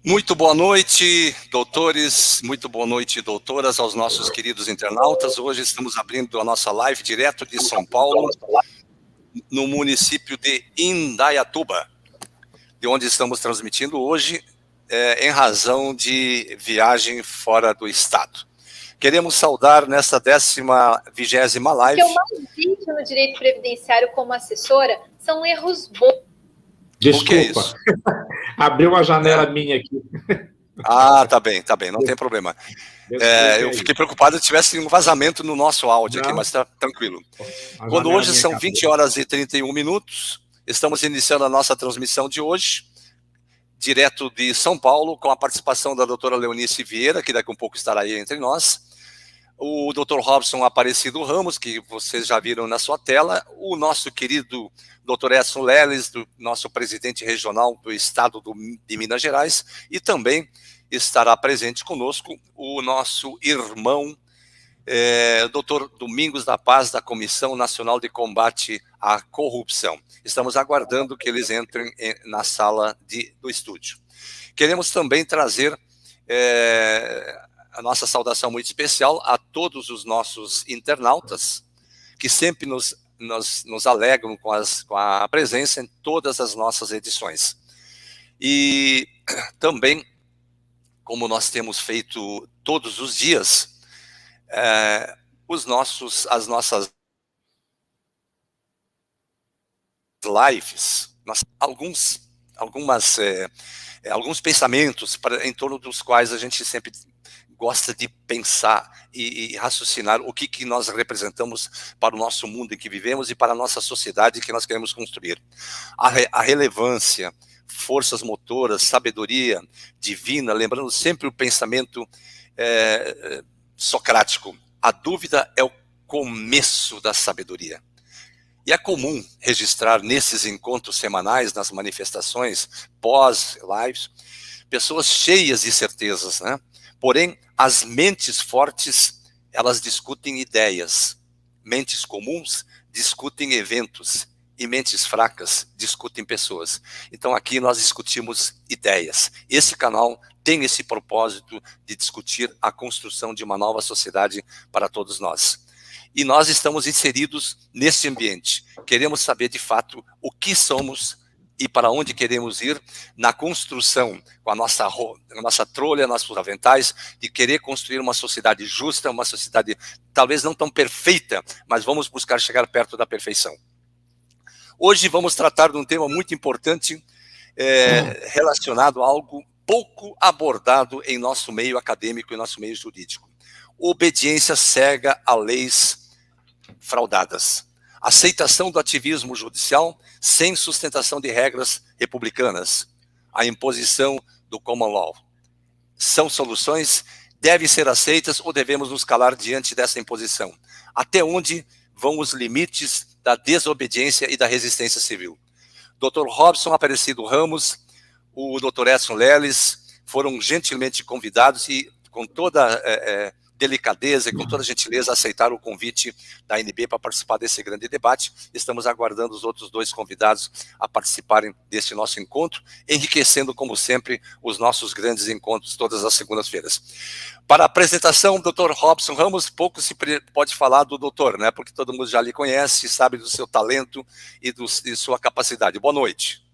Muito boa noite, doutores, muito boa noite, doutoras, aos nossos queridos internautas. Hoje estamos abrindo a nossa live direto de São Paulo, no município de Indaiatuba, de onde estamos transmitindo hoje, em razão de viagem fora do estado. Queremos saudar nessa 20ª live. O que eu mais vejo no direito previdenciário como assessora são erros bobos. Desculpa, o que é isso? Abriu uma janela minha aqui. Ah, tá bem, não tem problema. Eu fiquei preocupado se tivesse um vazamento no nosso áudio aqui, mas está tranquilo. Quando hoje são 20 horas e 31 minutos, estamos iniciando a nossa transmissão de hoje, direto de São Paulo, com a participação da doutora Leonice Vieira, que daqui a um pouco estará aí entre nós, o doutor Robson Aparecido Ramos, que vocês já viram na sua tela, o nosso querido doutor Edson Leles, do nosso presidente regional do estado de Minas Gerais, e também estará presente conosco o nosso irmão, doutor Domingos da Paz, da Comissão Nacional de Combate à Corrupção. Estamos aguardando que eles entrem na sala do estúdio. Queremos também trazer a nossa saudação muito especial a todos os nossos internautas, que sempre nos alegram com a presença em todas as nossas edições. E também, como nós temos feito todos os dias, as nossas lives, alguns pensamentos em torno dos quais a gente sempre gosta de pensar e raciocinar o que nós representamos para o nosso mundo em que vivemos e para a nossa sociedade que nós queremos construir. A relevância, forças motoras, sabedoria divina, lembrando sempre o pensamento socrático. A dúvida é o começo da sabedoria. E é comum registrar nesses encontros semanais, nas manifestações pós-lives, pessoas cheias de certezas, né? Porém, as mentes fortes, elas discutem ideias. Mentes comuns discutem eventos. E mentes fracas discutem pessoas. Então aqui nós discutimos ideias. Esse canal tem esse propósito de discutir a construção de uma nova sociedade para todos nós. E nós estamos inseridos nesse ambiente. Queremos saber de fato o que somos e para onde queremos ir na construção, com a nossa trolha, nossos aventais, de querer construir uma sociedade justa, uma sociedade talvez não tão perfeita, mas vamos buscar chegar perto da perfeição. Hoje vamos tratar de um tema muito importante, relacionado a algo pouco abordado em nosso meio acadêmico e nosso meio jurídico. Obediência cega a leis fraudadas. Aceitação do ativismo judicial sem sustentação de regras republicanas. A imposição do common law. São soluções, devem ser aceitas ou devemos nos calar diante dessa imposição? Até onde vão os limites da desobediência e da resistência civil? Dr. Robson Aparecido Ramos, o Dr. Edson Leles foram gentilmente convidados e com toda delicadeza e com toda gentileza aceitaram o convite da ANB para participar desse grande debate. Estamos aguardando os outros dois convidados a participarem deste nosso encontro, enriquecendo, como sempre, os nossos grandes encontros todas as segundas-feiras. Para a apresentação, Dr. Robson Ramos, pouco se pode falar do doutor, né? Porque todo mundo já lhe conhece, sabe do seu talento e de sua capacidade. Boa noite.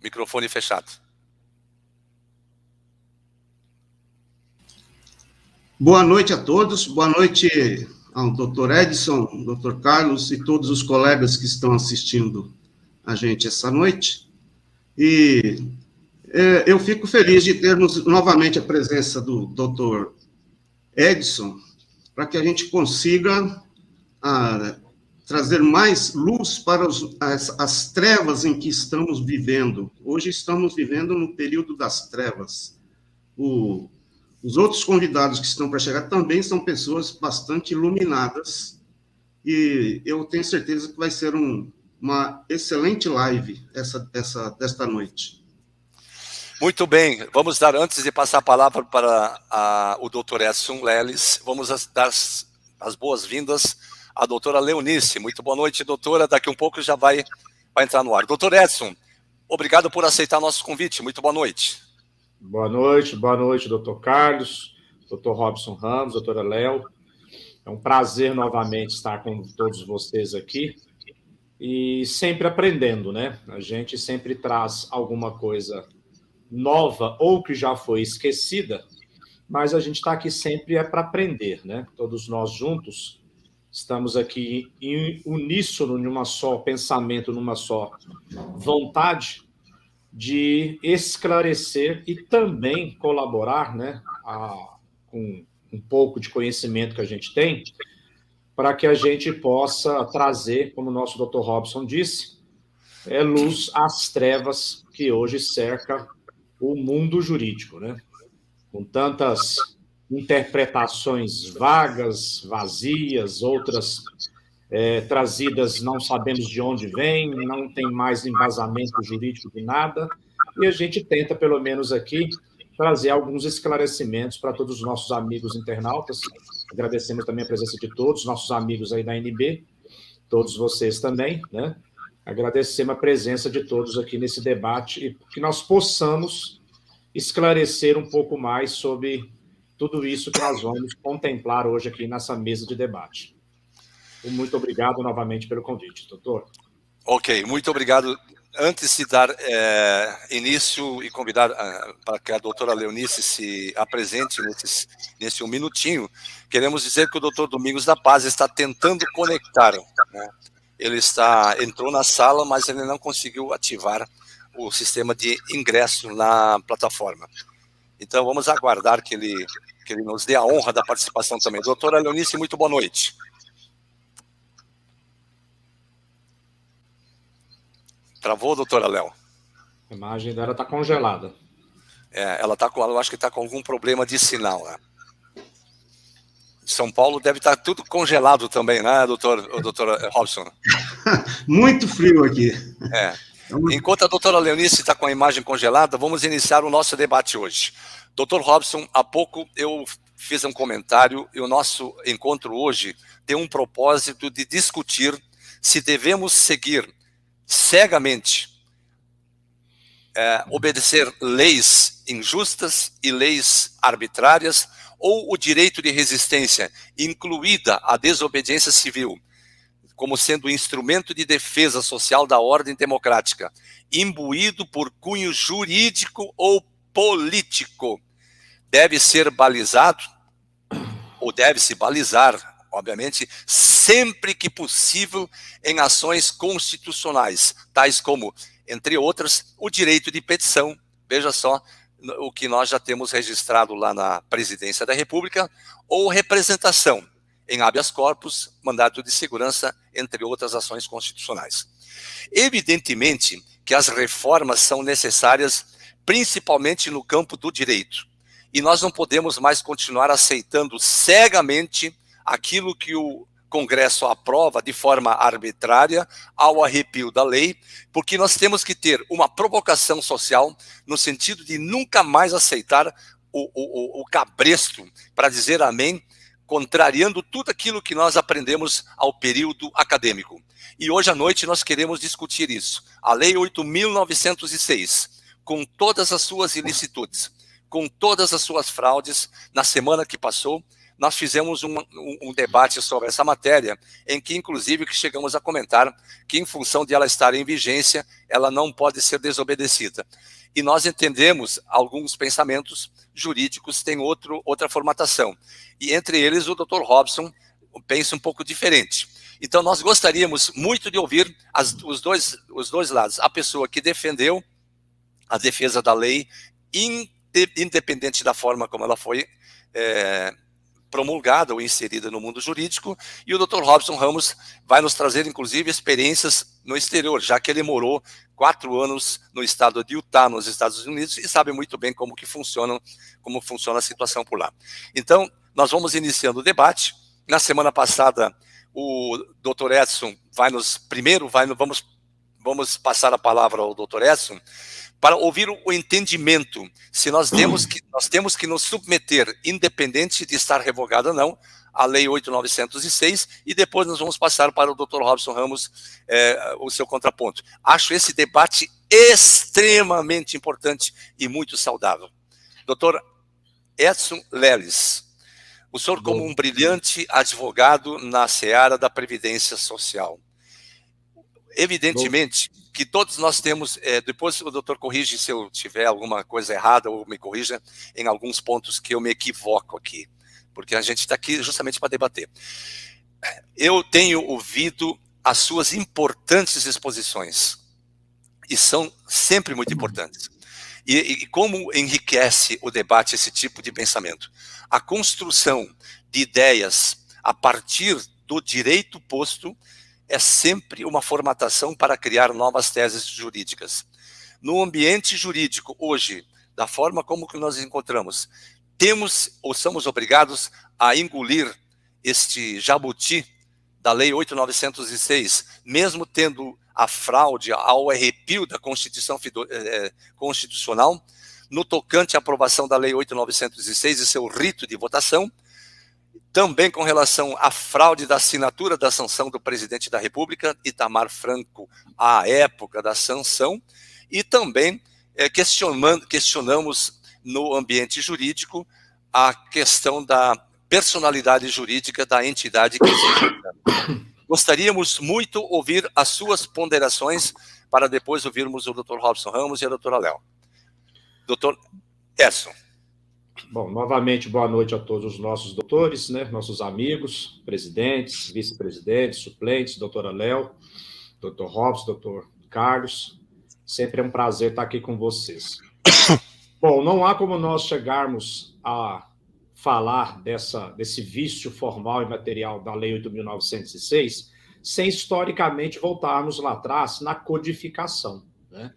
Microfone fechado. Boa noite a todos, boa noite ao Dr. Edson, Dr. Carlos e todos os colegas que estão assistindo a gente essa noite. E eu fico feliz de termos novamente a presença do Dr. Edson, para que a gente consiga trazer mais luz para as trevas em que estamos vivendo. Hoje estamos vivendo no período das trevas. Os outros convidados que estão para chegar também são pessoas bastante iluminadas e eu tenho certeza que vai ser uma excelente live desta noite. Muito bem, vamos dar, antes de passar a palavra para o Dr. Edson Leles, vamos dar as boas-vindas à doutora Leonice. Muito boa noite, doutora. Daqui um pouco já vai vai entrar no ar. Doutor Edson, obrigado por aceitar nosso convite. Muito boa noite. Boa noite, doutor Carlos, doutor Robson Ramos, doutora Léo. É um prazer novamente estar com todos vocês aqui e sempre aprendendo, né? A gente sempre traz alguma coisa nova ou que já foi esquecida, mas a gente está aqui sempre para aprender, né? Todos nós juntos estamos aqui em uníssono, numa só pensamento, numa só vontade de esclarecer e também colaborar, né, com um pouco de conhecimento que a gente tem, para que a gente possa trazer, como o nosso Dr. Robson disse, luz às trevas que hoje cerca o mundo jurídico, né? Com tantas interpretações vagas, vazias, outras trazidas não sabemos de onde vem, não tem mais embasamento jurídico de nada, e a gente tenta, pelo menos aqui, trazer alguns esclarecimentos para todos os nossos amigos internautas. Agradecemos também a presença de todos, nossos amigos aí da NB, todos vocês também, né? Agradecemos a presença de todos aqui nesse debate e que nós possamos esclarecer um pouco mais sobre tudo isso que nós vamos contemplar hoje aqui nessa mesa de debate. Muito obrigado novamente pelo convite, doutor. Ok, muito obrigado. Antes de dar início e convidar para que a doutora Leonice se apresente nesse um minutinho, queremos dizer que o doutor Domingos da Paz está tentando conectar, né? Ele entrou na sala, mas ele não conseguiu ativar o sistema de ingresso na plataforma. Então, vamos aguardar que ele nos dê a honra da participação também. Doutora Leonice, muito boa noite. Travou, doutora Léo? A imagem dela está congelada. Ela eu acho que está com algum problema de sinal, né? São Paulo deve estar tudo congelado também, né, doutor Robson? Muito frio aqui. Enquanto a doutora Leonice está com a imagem congelada, vamos iniciar o nosso debate hoje. Doutor Robson, há pouco eu fiz um comentário e o nosso encontro hoje tem um propósito de discutir se devemos seguir cegamente obedecer leis injustas e leis arbitrárias ou o direito de resistência, incluída a desobediência civil, como sendo instrumento de defesa social da ordem democrática, imbuído por cunho jurídico ou político, deve ser balizado, ou deve-se balizar, obviamente, sempre que possível, em ações constitucionais, tais como, entre outras, o direito de petição. Veja só o que nós já temos registrado lá na Presidência da República, ou representação em habeas corpus, mandato de segurança, entre outras ações constitucionais. Evidentemente que as reformas são necessárias, principalmente no campo do direito, e nós não podemos mais continuar aceitando cegamente aquilo que o Congresso aprova de forma arbitrária, ao arrepio da lei, porque nós temos que ter uma provocação social no sentido de nunca mais aceitar o cabresto para dizer amém, contrariando tudo aquilo que nós aprendemos ao período acadêmico. E hoje à noite nós queremos discutir isso. A Lei 8.906, com todas as suas ilicitudes, com todas as suas fraudes, na semana que passou, nós fizemos um debate sobre essa matéria, em que, inclusive, que chegamos a comentar que, em função de ela estar em vigência, ela não pode ser desobedecida. E nós entendemos alguns pensamentos jurídicos têm outra formatação. E, entre eles, o Dr. Robson pensa um pouco diferente. Então, nós gostaríamos muito de ouvir os dois lados. A pessoa que defendeu a defesa da lei, independente da forma como ela foi promulgada ou inserida no mundo jurídico, e o Dr. Robson Ramos vai nos trazer, inclusive, experiências no exterior, já que ele morou 4 anos no estado de Utah, nos Estados Unidos, e sabe muito bem como funciona a situação por lá. Então, nós vamos iniciando o debate. Na semana passada, o Dr. Edson vamos passar a palavra ao Dr. Edson, para ouvir o entendimento, se nós temos que nos submeter, independente de estar revogado ou não, a Lei 8.906, e depois nós vamos passar para o Dr. Robson Ramos, o seu contraponto. Acho esse debate extremamente importante e muito saudável. Dr. Edson Leles, o senhor, como um brilhante advogado na seara da Previdência Social, evidentemente que todos nós temos, depois o doutor corrige se eu tiver alguma coisa errada, ou me corrija em alguns pontos que eu me equivoco aqui, porque a gente está aqui justamente para debater. Eu tenho ouvido as suas importantes exposições, e são sempre muito importantes. E como enriquece o debate esse tipo de pensamento? A construção de ideias a partir do direito posto é sempre uma formatação para criar novas teses jurídicas. No ambiente jurídico, hoje, da forma como que nós encontramos, temos ou somos obrigados a engolir este jabuti da Lei 8.906, mesmo tendo a fraude ao arrepio da Constituição Constitucional, no tocante à aprovação da Lei 8.906 e seu rito de votação, também com relação à fraude da assinatura da sanção do presidente da República, Itamar Franco, à época da sanção, e também questionamos no ambiente jurídico a questão da personalidade jurídica da entidade que existe. Gostaríamos muito ouvir as suas ponderações para depois ouvirmos o Dr. Robson Ramos e a doutora Léo. Doutor Edson. Bom, novamente, boa noite a todos os nossos doutores, né, nossos amigos, presidentes, vice-presidentes, suplentes, doutora Léo, doutor Robson, doutor Carlos. Sempre é um prazer estar aqui com vocês. Bom, não há como nós chegarmos a falar desse vício formal e material da Lei 8.906 sem historicamente voltarmos lá atrás na codificação, né?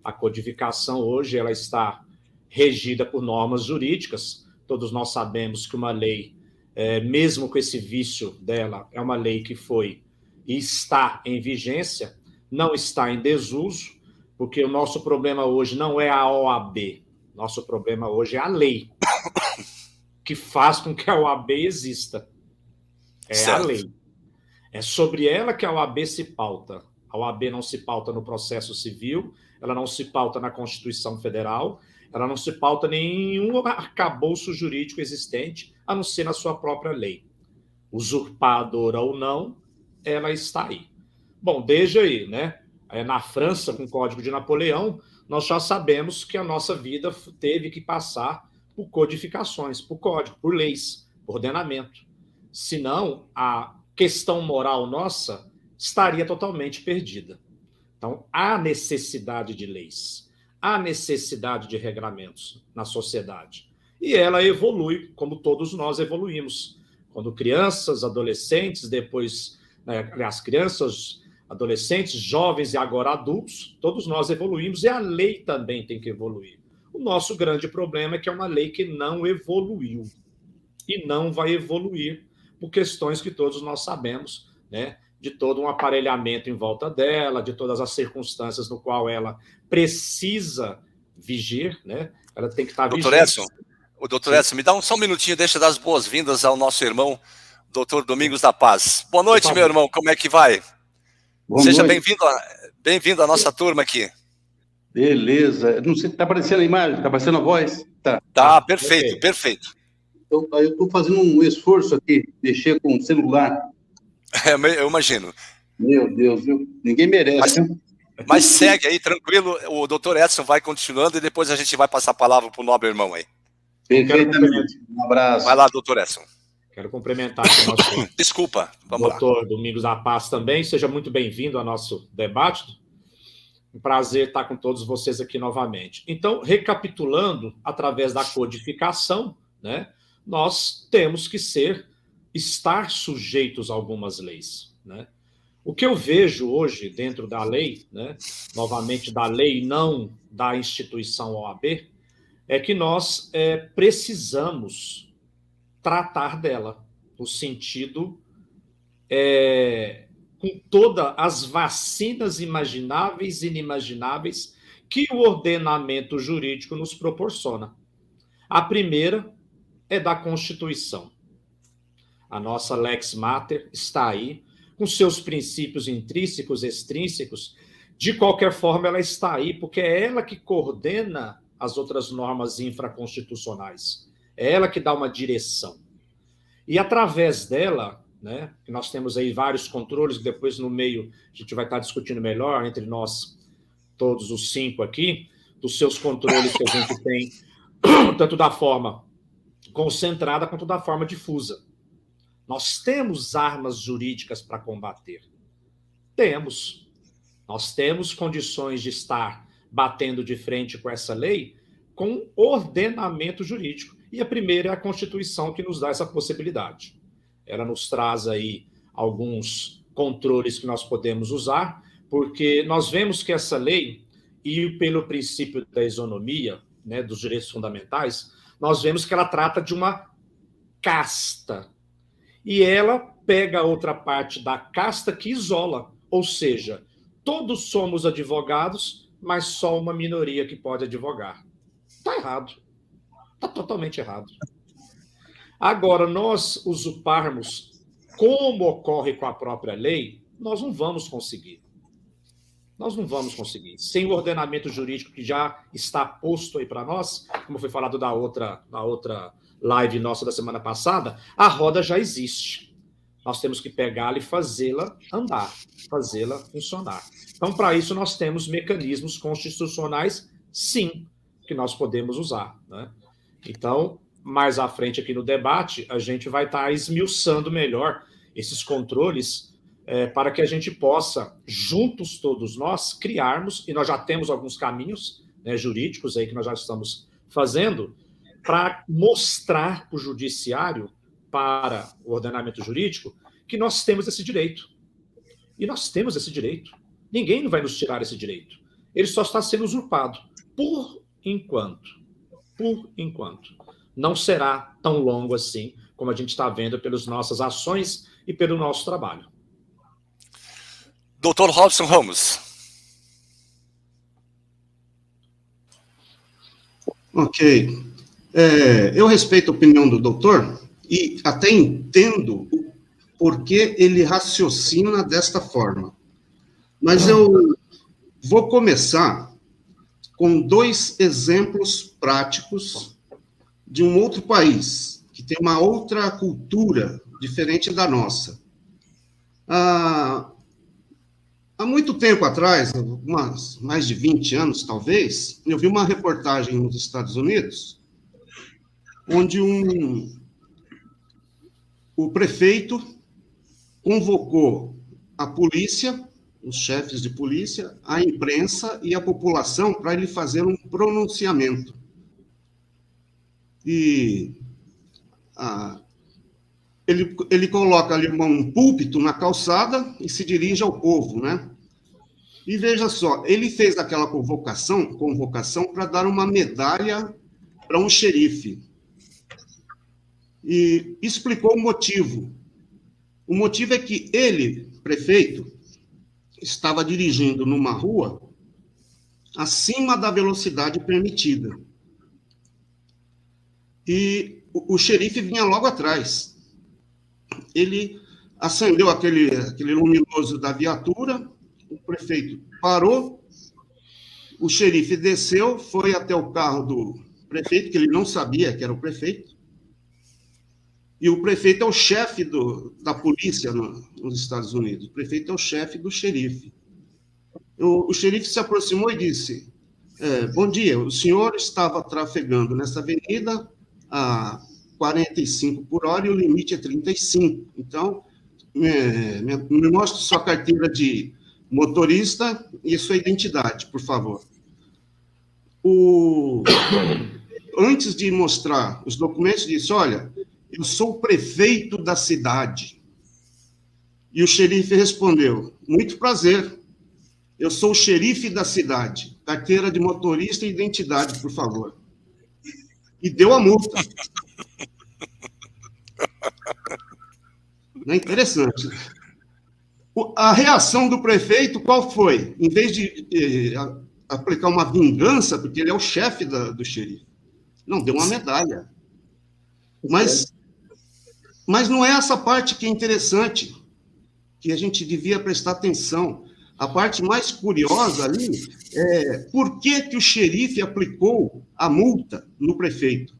A codificação hoje ela está regida por normas jurídicas. Todos nós sabemos que uma lei, mesmo com esse vício dela, é uma lei que foi e está em vigência, não está em desuso, porque o nosso problema hoje não é a OAB, nosso problema hoje é a lei que faz com que a OAB exista. É certo. A lei. É sobre ela que a OAB se pauta. A OAB não se pauta no processo civil, ela não se pauta na Constituição Federal, ela não se pauta em nenhum arcabouço jurídico existente, a não ser na sua própria lei. Usurpadora ou não, ela está aí. Bom, desde aí, né? Na França, com o Código de Napoleão, nós já sabemos que a nossa vida teve que passar por codificações, por código, por leis, por ordenamento. Senão, a questão moral nossa estaria totalmente perdida. Então, há necessidade de leis, há necessidade de regramentos na sociedade. E ela evolui, como todos nós evoluímos. Quando crianças, adolescentes, depois, aliás, crianças, adolescentes, jovens e agora adultos, todos nós evoluímos e a lei também tem que evoluir. O nosso grande problema é que é uma lei que não evoluiu e não vai evoluir por questões que todos nós sabemos, né? De todo um aparelhamento em volta dela, de todas as circunstâncias no qual ela precisa vigir, né? Ela tem que estar vigente. Doutor Edson, me dá só um minutinho, deixa dar as boas-vindas ao nosso irmão, doutor Domingos da Paz. Boa noite, meu irmão, como é que vai? Seja bem-vindo à nossa turma aqui. Beleza. Não sei, tá aparecendo a imagem? Tá aparecendo a voz? Tá, perfeito, perfeito. Eu estou fazendo um esforço aqui, mexer com o celular. Eu imagino. Meu Deus, viu? Ninguém merece. Mas segue aí, tranquilo. O doutor Edson vai continuando e depois a gente vai passar a palavra para o nobre irmão aí. Perfeitamente. Um abraço. Vai lá, doutor Edson. Quero cumprimentar aqui o nosso Desculpa, vamos doutor Domingos da Paz também. Seja muito bem-vindo ao nosso debate. Um prazer estar com todos vocês aqui novamente. Então, recapitulando, através da codificação, né, nós temos que estar sujeitos a algumas leis, né? O que eu vejo hoje dentro da lei, né, novamente da lei, não da instituição OAB, é que nós precisamos tratar dela, no sentido com todas as vacinas imagináveis e inimagináveis que o ordenamento jurídico nos proporciona. A primeira é da Constituição. A nossa Lex Mater está aí, com seus princípios intrínsecos, extrínsecos. De qualquer forma, ela está aí, porque é ela que coordena as outras normas infraconstitucionais. É ela que dá uma direção. E através dela, né, nós temos aí vários controles, que depois no meio a gente vai estar discutindo melhor entre nós, todos os 5 aqui, dos seus controles que a gente tem, tanto da forma concentrada quanto da forma difusa. Nós temos armas jurídicas para combater. Temos. Nós temos condições de estar batendo de frente com essa lei com ordenamento jurídico. E a primeira é a Constituição, que nos dá essa possibilidade. Ela nos traz aí alguns controles que nós podemos usar, porque nós vemos que essa lei, e pelo princípio da isonomia, né, dos direitos fundamentais, nós vemos que ela trata de uma casta. E ela pega a outra parte da casta que isola, ou seja, todos somos advogados, mas só uma minoria que pode advogar. Está errado. Está totalmente errado. Agora, nós usurparmos, como ocorre com a própria lei, nós não vamos conseguir. Nós não vamos conseguir. Sem o ordenamento jurídico que já está posto aí para nós, como foi falado na outra live nossa da semana passada, a roda já existe. Nós temos que pegá-la e fazê-la andar, fazê-la funcionar. Então, para isso, nós temos mecanismos constitucionais, sim, que nós podemos usar, né? Então, mais à frente aqui no debate, a gente vai estar esmiuçando melhor esses controles para que a gente possa, juntos todos nós, criarmos, e nós já temos alguns caminhos, né, jurídicos aí que nós já estamos fazendo, para mostrar para o judiciário, para o ordenamento jurídico, que nós temos esse direito. E nós temos esse direito. Ninguém vai nos tirar esse direito. Ele só está sendo usurpado. Por enquanto. Por enquanto. Não será tão longo assim, como a gente está vendo pelas nossas ações e pelo nosso trabalho. Dr. Robson Ramos. Ok. Eu respeito a opinião do doutor e até entendo por que ele raciocina desta forma. Mas eu vou começar com 2 exemplos práticos de um outro país, que tem uma outra cultura diferente da nossa. Há muito tempo atrás, mais de 20 anos talvez, eu vi uma reportagem nos Estados Unidos, onde o prefeito convocou a polícia, os chefes de polícia, a imprensa e a população para ele fazer um pronunciamento. E ele coloca ali um púlpito na calçada e se dirige ao povo, né? E veja só, ele fez aquela convocação para dar uma medalha para um xerife. E explicou o motivo. O motivo é que ele, prefeito, estava dirigindo numa rua acima da velocidade permitida. E o xerife vinha logo atrás. Ele acendeu aquele luminoso da viatura, o prefeito parou, o xerife desceu, foi até o carro do prefeito, que ele não sabia que era o prefeito, e o prefeito é o chefe da polícia nos Estados Unidos. O prefeito é o chefe do xerife. O xerife se aproximou e disse, bom dia, o senhor estava trafegando nessa avenida a 45 por hora e o limite é 35. Então, me mostre sua carteira de motorista e sua identidade, por favor. Antes de mostrar os documentos, disse, olha, eu sou o prefeito da cidade. E o xerife respondeu, muito prazer, eu sou o xerife da cidade, carteira de motorista e identidade, por favor. E deu a multa. Não é interessante? A reação do prefeito, qual foi? Em vez de aplicar uma vingança, porque ele é o chefe do xerife, não, deu uma medalha. Mas Mas não é essa parte que é interessante, que a gente devia prestar atenção. A parte mais curiosa ali é por que o xerife aplicou a multa no prefeito.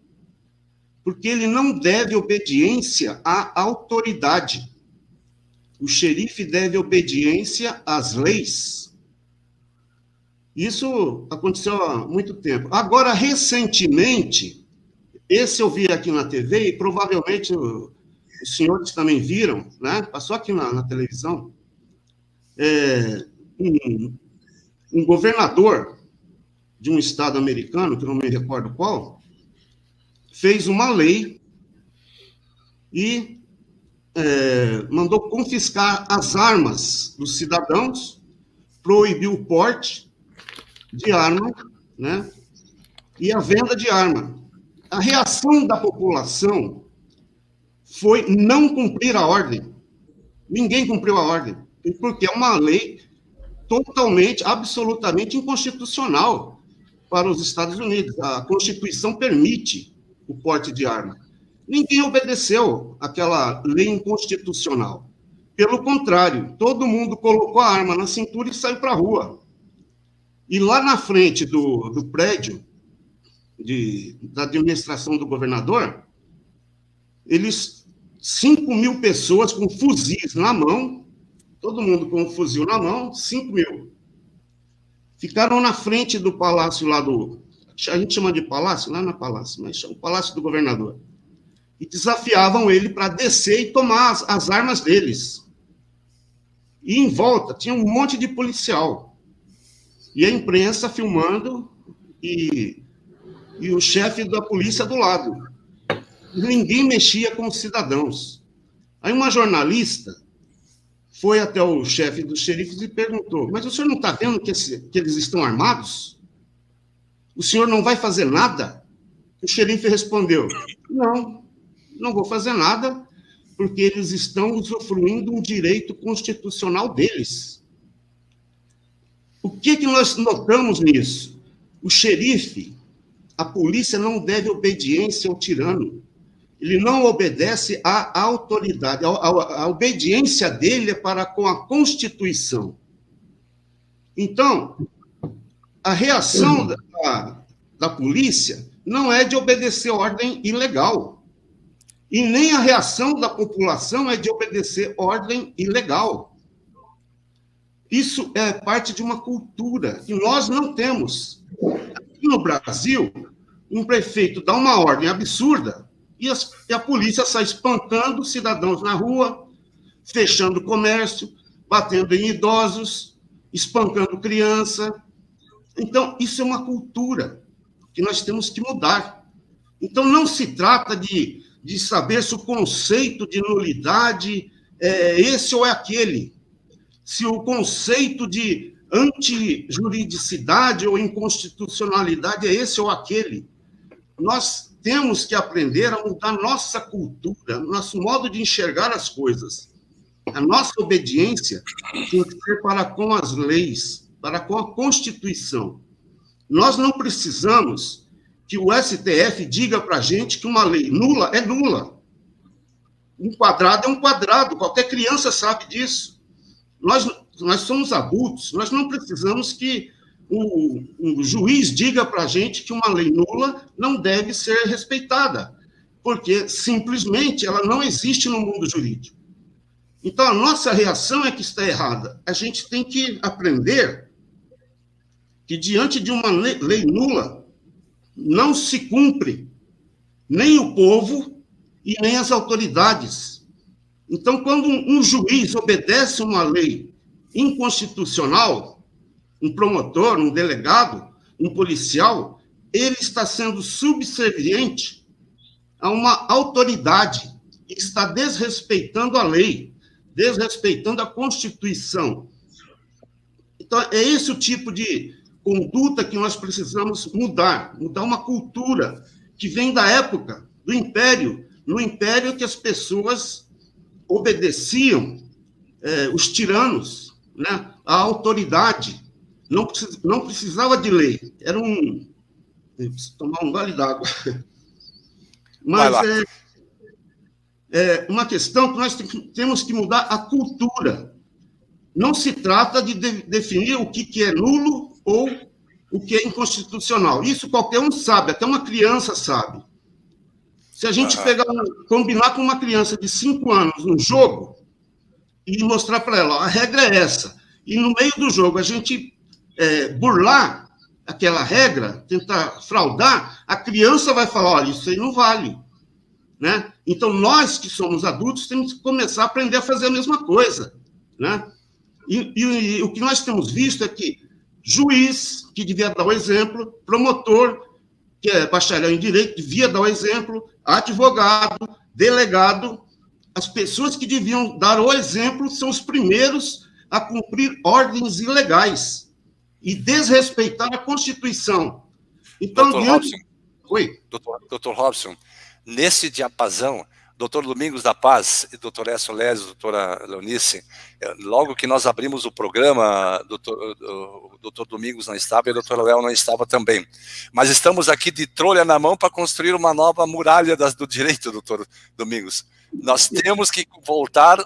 Porque ele não deve obediência à autoridade. O xerife deve obediência às leis. Isso aconteceu há muito tempo. Agora, recentemente, esse eu vi aqui na TV, e provavelmente os senhores também viram, né? Passou aqui na televisão, um governador de um estado americano, que eu não me recordo qual, fez uma lei e mandou confiscar as armas dos cidadãos, proibiu o porte de arma, né? E a venda de arma. A reação da população foi não cumprir a ordem. Ninguém cumpriu a ordem, porque é uma lei totalmente, absolutamente inconstitucional para os Estados Unidos. A Constituição permite o porte de arma. Ninguém obedeceu àquela lei inconstitucional. Pelo contrário, todo mundo colocou a arma na cintura e saiu para a rua. E lá na frente do prédio da administração do governador, 5.000 pessoas com fuzis na mão, todo mundo com um fuzil na mão, 5.000. Ficaram na frente do palácio lá a gente chama de palácio, lá na palácio, mas chama o palácio do governador. E desafiavam ele para descer e tomar as armas deles. E em volta tinha um monte de policial. E a imprensa filmando e o chefe da polícia do lado. Ninguém mexia com os cidadãos. Aí uma jornalista foi até o chefe dos xerifes e perguntou: mas o senhor não está vendo que eles estão armados? O senhor não vai fazer nada? O xerife respondeu: não vou fazer nada, porque eles estão usufruindo um direito constitucional deles. O que nós notamos nisso? O xerife, a polícia não deve obediência ao tirano. Ele não obedece à autoridade. A obediência dele é para com a Constituição. Então, a reação da polícia não é de obedecer ordem ilegal. E nem a reação da população é de obedecer ordem ilegal. Isso é parte de uma cultura que nós não temos. Aqui no Brasil, um prefeito dá uma ordem absurda e a polícia sai espancando cidadãos na rua, fechando comércio, batendo em idosos, espancando criança. Então, isso é uma cultura que nós temos que mudar. Então, não se trata de saber se o conceito de nulidade é esse ou é aquele, se o conceito de antijuridicidade ou inconstitucionalidade é esse ou aquele. Nós temos que aprender a mudar nossa cultura, nosso modo de enxergar as coisas. A nossa obediência tem que ser para com as leis, para com a Constituição. Nós não precisamos que o STF diga para a gente que uma lei nula é nula. Um quadrado é um quadrado, qualquer criança sabe disso. Nós somos adultos, nós não precisamos que o juiz diga para a gente que uma lei nula não deve ser respeitada, porque simplesmente ela não existe no mundo jurídico. Então, a nossa reação é que está errada. A gente tem que aprender que, diante de uma lei nula, não se cumpre nem o povo e nem as autoridades. Então, quando um juiz obedece uma lei inconstitucional, um promotor, um delegado, um policial, ele está sendo subserviente a uma autoridade e está desrespeitando a lei, desrespeitando a Constituição. Então, é esse o tipo de conduta que nós precisamos mudar uma cultura que vem da época do Império, no Império que as pessoas obedeciam os tiranos, né, a autoridade, não precisava de lei, era eu preciso tomar um gole d'água. Mas, uma questão que nós temos que mudar a cultura. Não se trata de definir o que é nulo ou o que é inconstitucional. Isso qualquer um sabe, até uma criança sabe. Se a gente combinar com uma criança de 5 anos um jogo e mostrar para ela, a regra é essa, e no meio do jogo a gente burlar aquela regra, tentar fraudar, a criança vai falar, olha, isso aí não vale. Né? Então, nós que somos adultos temos que começar a aprender a fazer a mesma coisa. Né? E o que nós temos visto é que juiz, que devia dar o exemplo, promotor, que é bacharel em direito, devia dar o exemplo, advogado, delegado, as pessoas que deviam dar o exemplo são os primeiros a cumprir ordens ilegais e desrespeitar a Constituição. Então, Dr. Robson, Oi. Dr. Robson, nesse diapasão, Dr. Domingos da Paz e Dr. Edson Leles, doutora Leonice, logo que nós abrimos o programa, o Dr. Domingos não estava e a doutora Léo não estava também. Mas estamos aqui de trolha na mão para construir uma nova muralha do direito, doutor Domingos. Nós temos que voltar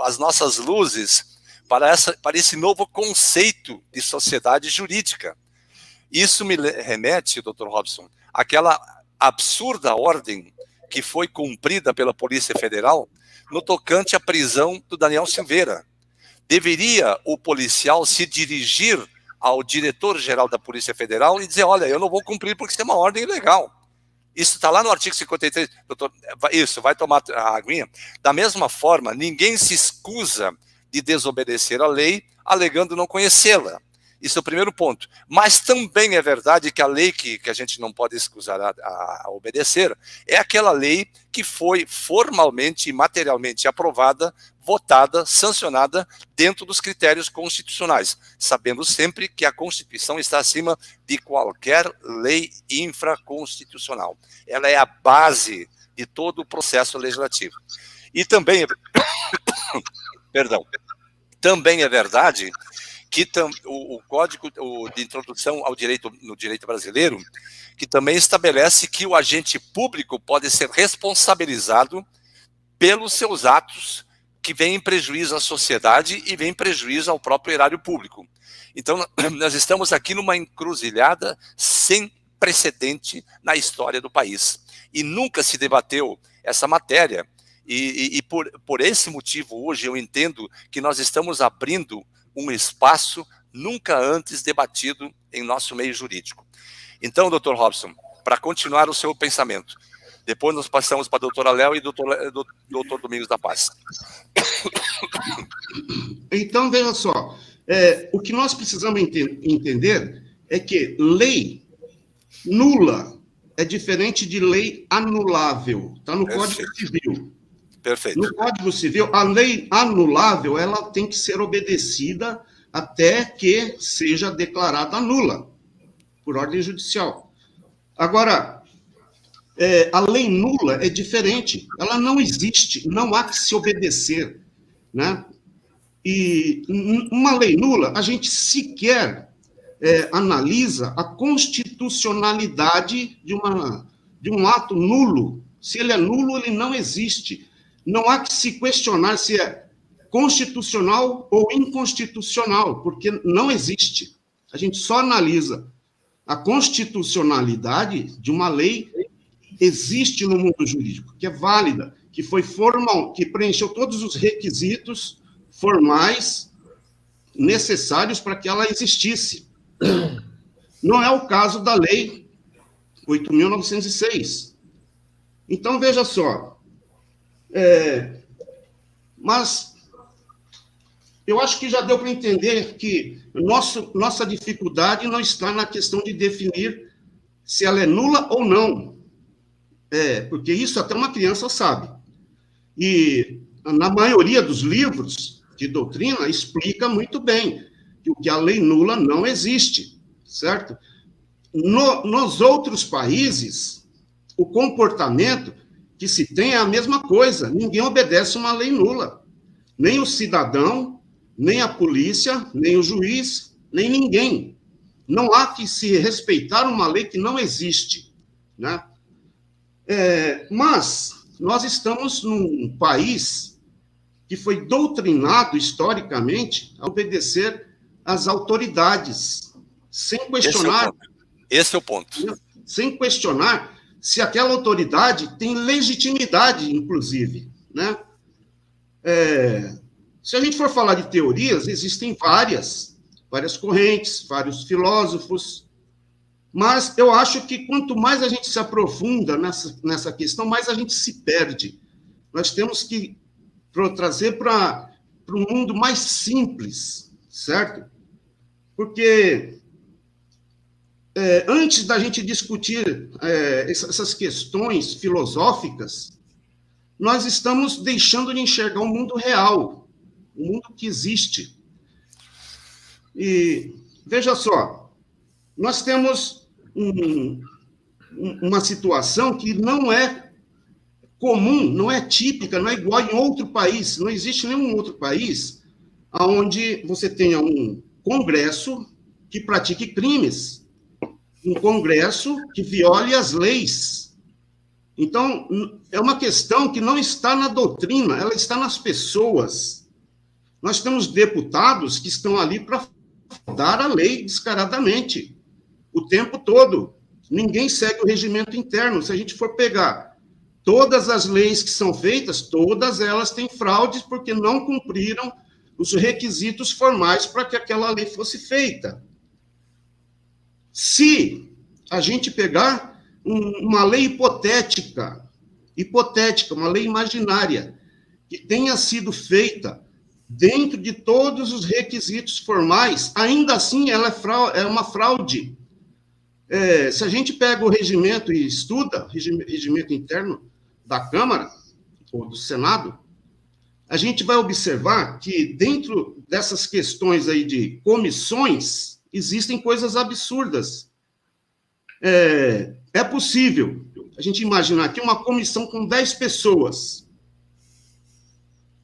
as nossas luzes para esse novo conceito de sociedade jurídica. Isso me remete, doutor Robson, àquela absurda ordem que foi cumprida pela Polícia Federal no tocante à prisão do Daniel Silveira. Deveria o policial se dirigir ao diretor-geral da Polícia Federal e dizer, olha, eu não vou cumprir porque isso é uma ordem ilegal. Isso está lá no artigo 53, doutor, isso, vai tomar a aguinha. Da mesma forma, ninguém se excusa de desobedecer a lei alegando não conhecê-la. Isso é o primeiro ponto. Mas também é verdade que a lei que a gente não pode escusar a obedecer é aquela lei que foi formalmente e materialmente aprovada, votada, sancionada dentro dos critérios constitucionais, sabendo sempre que a Constituição está acima de qualquer lei infraconstitucional. Ela é a base de todo o processo legislativo. E também, também é verdade que o Código de Introdução ao Direito no Direito Brasileiro, que também estabelece que o agente público pode ser responsabilizado pelos seus atos que vêm em prejuízo à sociedade e vêm em prejuízo ao próprio erário público. Então, nós estamos aqui numa encruzilhada sem precedente na história do país. E nunca se debateu essa matéria. E por esse motivo, hoje, eu entendo que nós estamos abrindo um espaço nunca antes debatido em nosso meio jurídico. Então, doutor Robson, para continuar o seu pensamento, depois nós passamos para a doutora Léo e doutor Domingos da Paz. Então, veja só, o que nós precisamos entender é que lei nula é diferente de lei anulável, está no Código Civil. Perfeito. No Código Civil, a lei anulável, ela tem que ser obedecida até que seja declarada nula, por ordem judicial. Agora, a lei nula é diferente, ela não existe, não há que se obedecer, né? E uma lei nula, a gente sequer analisa a constitucionalidade de um ato nulo. Se ele é nulo, ele não existe. Não há que se questionar se é constitucional ou inconstitucional, porque não existe. A gente só analisa a constitucionalidade de uma lei que existe no mundo jurídico, que é válida, que foi formal, que preencheu todos os requisitos formais necessários para que ela existisse. Não é o caso da Lei 8.906. Então, veja só, mas eu acho que já deu para entender que nossa dificuldade não está na questão de definir se ela é nula ou não. Porque isso até uma criança sabe. E na maioria dos livros de doutrina explica muito bem que a lei nula não existe, certo? Nos outros países, o comportamento que se tem é a mesma coisa. Ninguém obedece uma lei nula. Nem o cidadão, nem a polícia, nem o juiz, nem ninguém. Não há que se respeitar uma lei que não existe, né? Mas nós estamos num país que foi doutrinado historicamente a obedecer às autoridades, sem questionar. Esse é o ponto. Sem questionar se aquela autoridade tem legitimidade, inclusive, né? Se a gente for falar de teorias, existem várias correntes, vários filósofos, mas eu acho que quanto mais a gente se aprofunda nessa questão, mais a gente se perde. Nós temos que trazer para um mundo mais simples, certo? Porque antes da gente discutir essas questões filosóficas, nós estamos deixando de enxergar o mundo real, o mundo que existe. E veja só, nós temos uma situação que não é comum, não é típica, não é igual em outro país. Não existe nenhum outro país onde você tenha um Congresso que pratique crimes, um Congresso que viole as leis. Então, é uma questão que não está na doutrina, ela está nas pessoas. Nós temos deputados que estão ali para dar a lei descaradamente, o tempo todo. Ninguém segue o regimento interno. Se a gente for pegar todas as leis que são feitas, todas elas têm fraudes porque não cumpriram os requisitos formais para que aquela lei fosse feita. Se a gente pegar uma lei hipotética, uma lei imaginária, que tenha sido feita dentro de todos os requisitos formais, ainda assim ela é uma fraude. Se a gente pega o regimento e estuda, regimento interno da Câmara ou do Senado, a gente vai observar que dentro dessas questões aí de comissões, existem coisas absurdas. É possível a gente imaginar aqui uma comissão com 10 pessoas.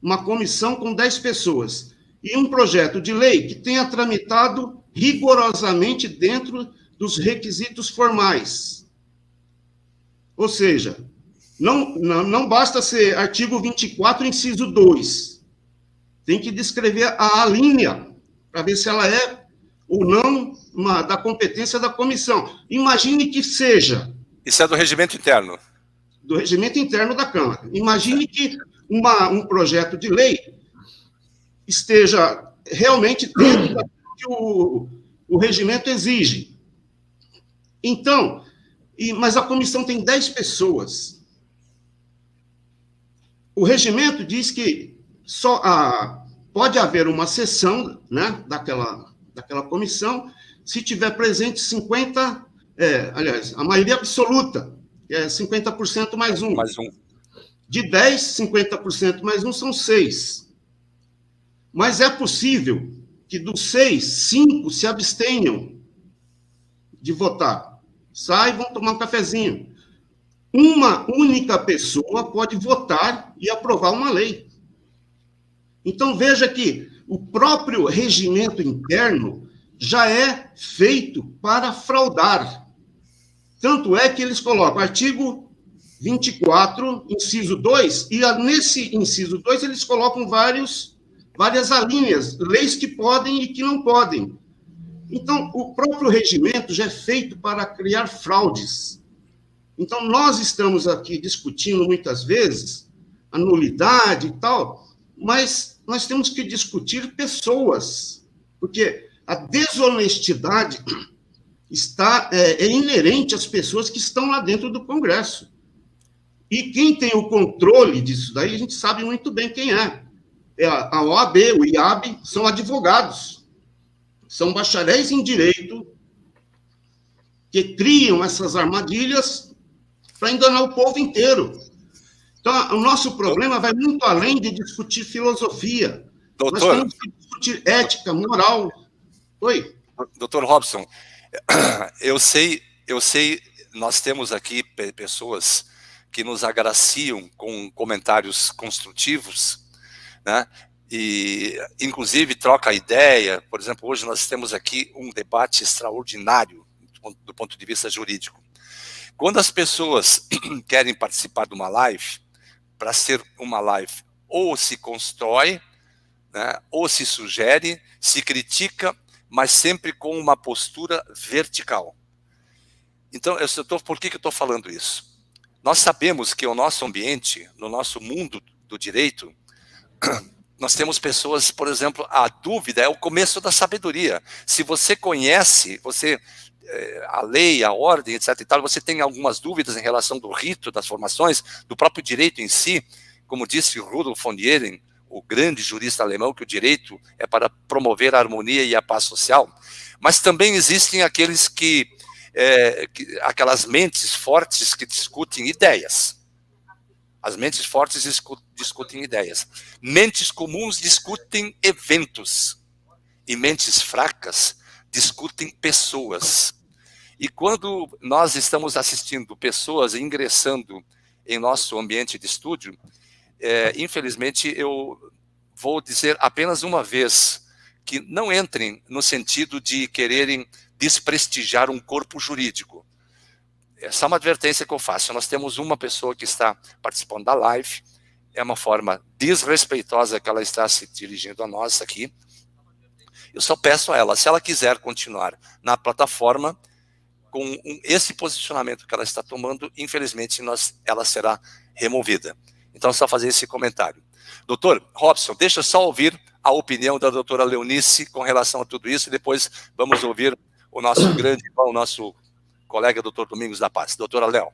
Uma comissão com 10 pessoas. E um projeto de lei que tenha tramitado rigorosamente dentro dos requisitos formais. Ou seja, não basta ser artigo 24, inciso 2. Tem que descrever a alínea, para ver se ela é ou não da competência da comissão. Imagine que seja... Isso é do regimento interno. Do regimento interno da Câmara. Imagine que um projeto de lei esteja realmente dentro do que o regimento exige. Então, mas a comissão tem 10 pessoas. O regimento diz que só pode haver uma sessão, né, daquela comissão se tiver presente 50, aliás, a maioria absoluta, que é 50% mais um. De 10, 50% mais um são 6. Mas é possível que dos 6, 5 se abstenham de votar. Sai e vão tomar um cafezinho. Uma única pessoa pode votar e aprovar uma lei. Então, veja que o próprio regimento interno já é feito para fraudar. Tanto é que eles colocam artigo 24, inciso 2, e nesse inciso 2 eles colocam várias alíneas, leis que podem e que não podem. Então, o próprio regimento já é feito para criar fraudes. Então, nós estamos aqui discutindo muitas vezes a nulidade e tal, mas nós temos que discutir pessoas, porque a desonestidade é inerente às pessoas que estão lá dentro do Congresso. E quem tem o controle disso daí, a gente sabe muito bem quem é. A OAB, o IAB, são advogados, são bacharéis em direito, que criam essas armadilhas para enganar o povo inteiro. Então, o nosso problema vai muito além de discutir filosofia. Doutor, nós temos que discutir ética, moral. Oi? Doutor Robson, eu sei, nós temos aqui pessoas que nos agraciam com comentários construtivos, né? E, inclusive, troca ideia. Por exemplo, hoje nós temos aqui um debate extraordinário do ponto de vista jurídico. Quando as pessoas querem participar de uma live, para ser uma live, ou se constrói, né, ou se sugere, se critica, mas sempre com uma postura vertical. Então, por que eu estou falando isso? Nós sabemos que o nosso ambiente, no nosso mundo do direito, nós temos pessoas, por exemplo, a dúvida é o começo da sabedoria. Se você conhece, a lei, a ordem, etc. e tal, você tem algumas dúvidas em relação do rito, das formações, do próprio direito em si, como disse Rudolf von Jering, o grande jurista alemão, que o direito é para promover a harmonia e a paz social, mas também existem aqueles aquelas mentes fortes que discutem ideias. As mentes fortes discutem ideias. Mentes comuns discutem eventos. E mentes fracas discutem pessoas. E quando nós estamos assistindo pessoas ingressando em nosso ambiente de estúdio, infelizmente eu vou dizer apenas uma vez que não entrem no sentido de quererem desprestigiar um corpo jurídico. Essa é uma advertência que eu faço. Nós temos uma pessoa que está participando da live, é uma forma desrespeitosa que ela está se dirigindo a nós aqui. Eu só peço a ela, se ela quiser continuar na plataforma, com esse posicionamento que ela está tomando, infelizmente ela será removida. Então, só fazer esse comentário. Doutor Robson, deixa eu só ouvir a opinião da doutora Leonice com relação a tudo isso, e depois vamos ouvir o nosso grande irmão, o nosso colega doutor Domingos da Paz. Doutora Léo,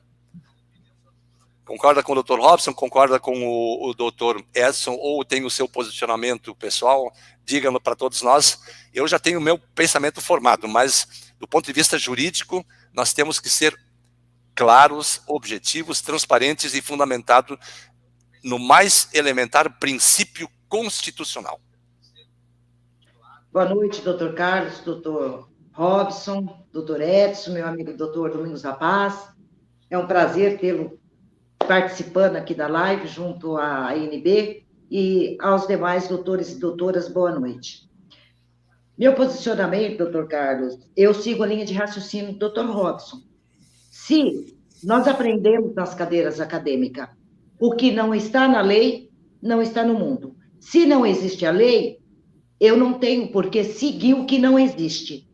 concorda com o doutor Robson, concorda com o doutor Edson, ou tem o seu posicionamento pessoal? Diga-no para todos nós. Eu já tenho o meu pensamento formado, mas do ponto de vista jurídico, nós temos que ser claros, objetivos, transparentes e fundamentado no mais elementar princípio constitucional. Boa noite, doutor Carlos, doutor Robson, doutor Edson, meu amigo doutor Domingos da Paz. É um prazer tê-lo participando aqui da live junto à ANB e aos demais doutores e doutoras, boa noite. Meu posicionamento, doutor Carlos, eu sigo a linha de raciocínio do doutor Robson. Se nós aprendemos nas cadeiras acadêmicas o que não está na lei, não está no mundo. Se não existe a lei, eu não tenho por que seguir o que não existe.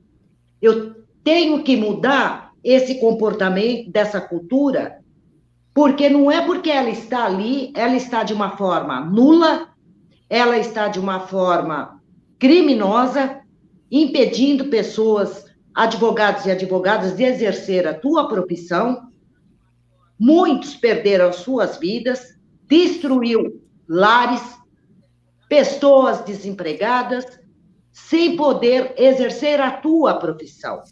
Eu tenho que mudar esse comportamento dessa cultura, porque não é porque ela está ali, ela está de uma forma nula, ela está de uma forma criminosa, impedindo pessoas, advogados e advogadas, de exercer a tua profissão. Muitos perderam suas vidas, destruiu lares, pessoas desempregadas, sem poder exercer a tua profissão.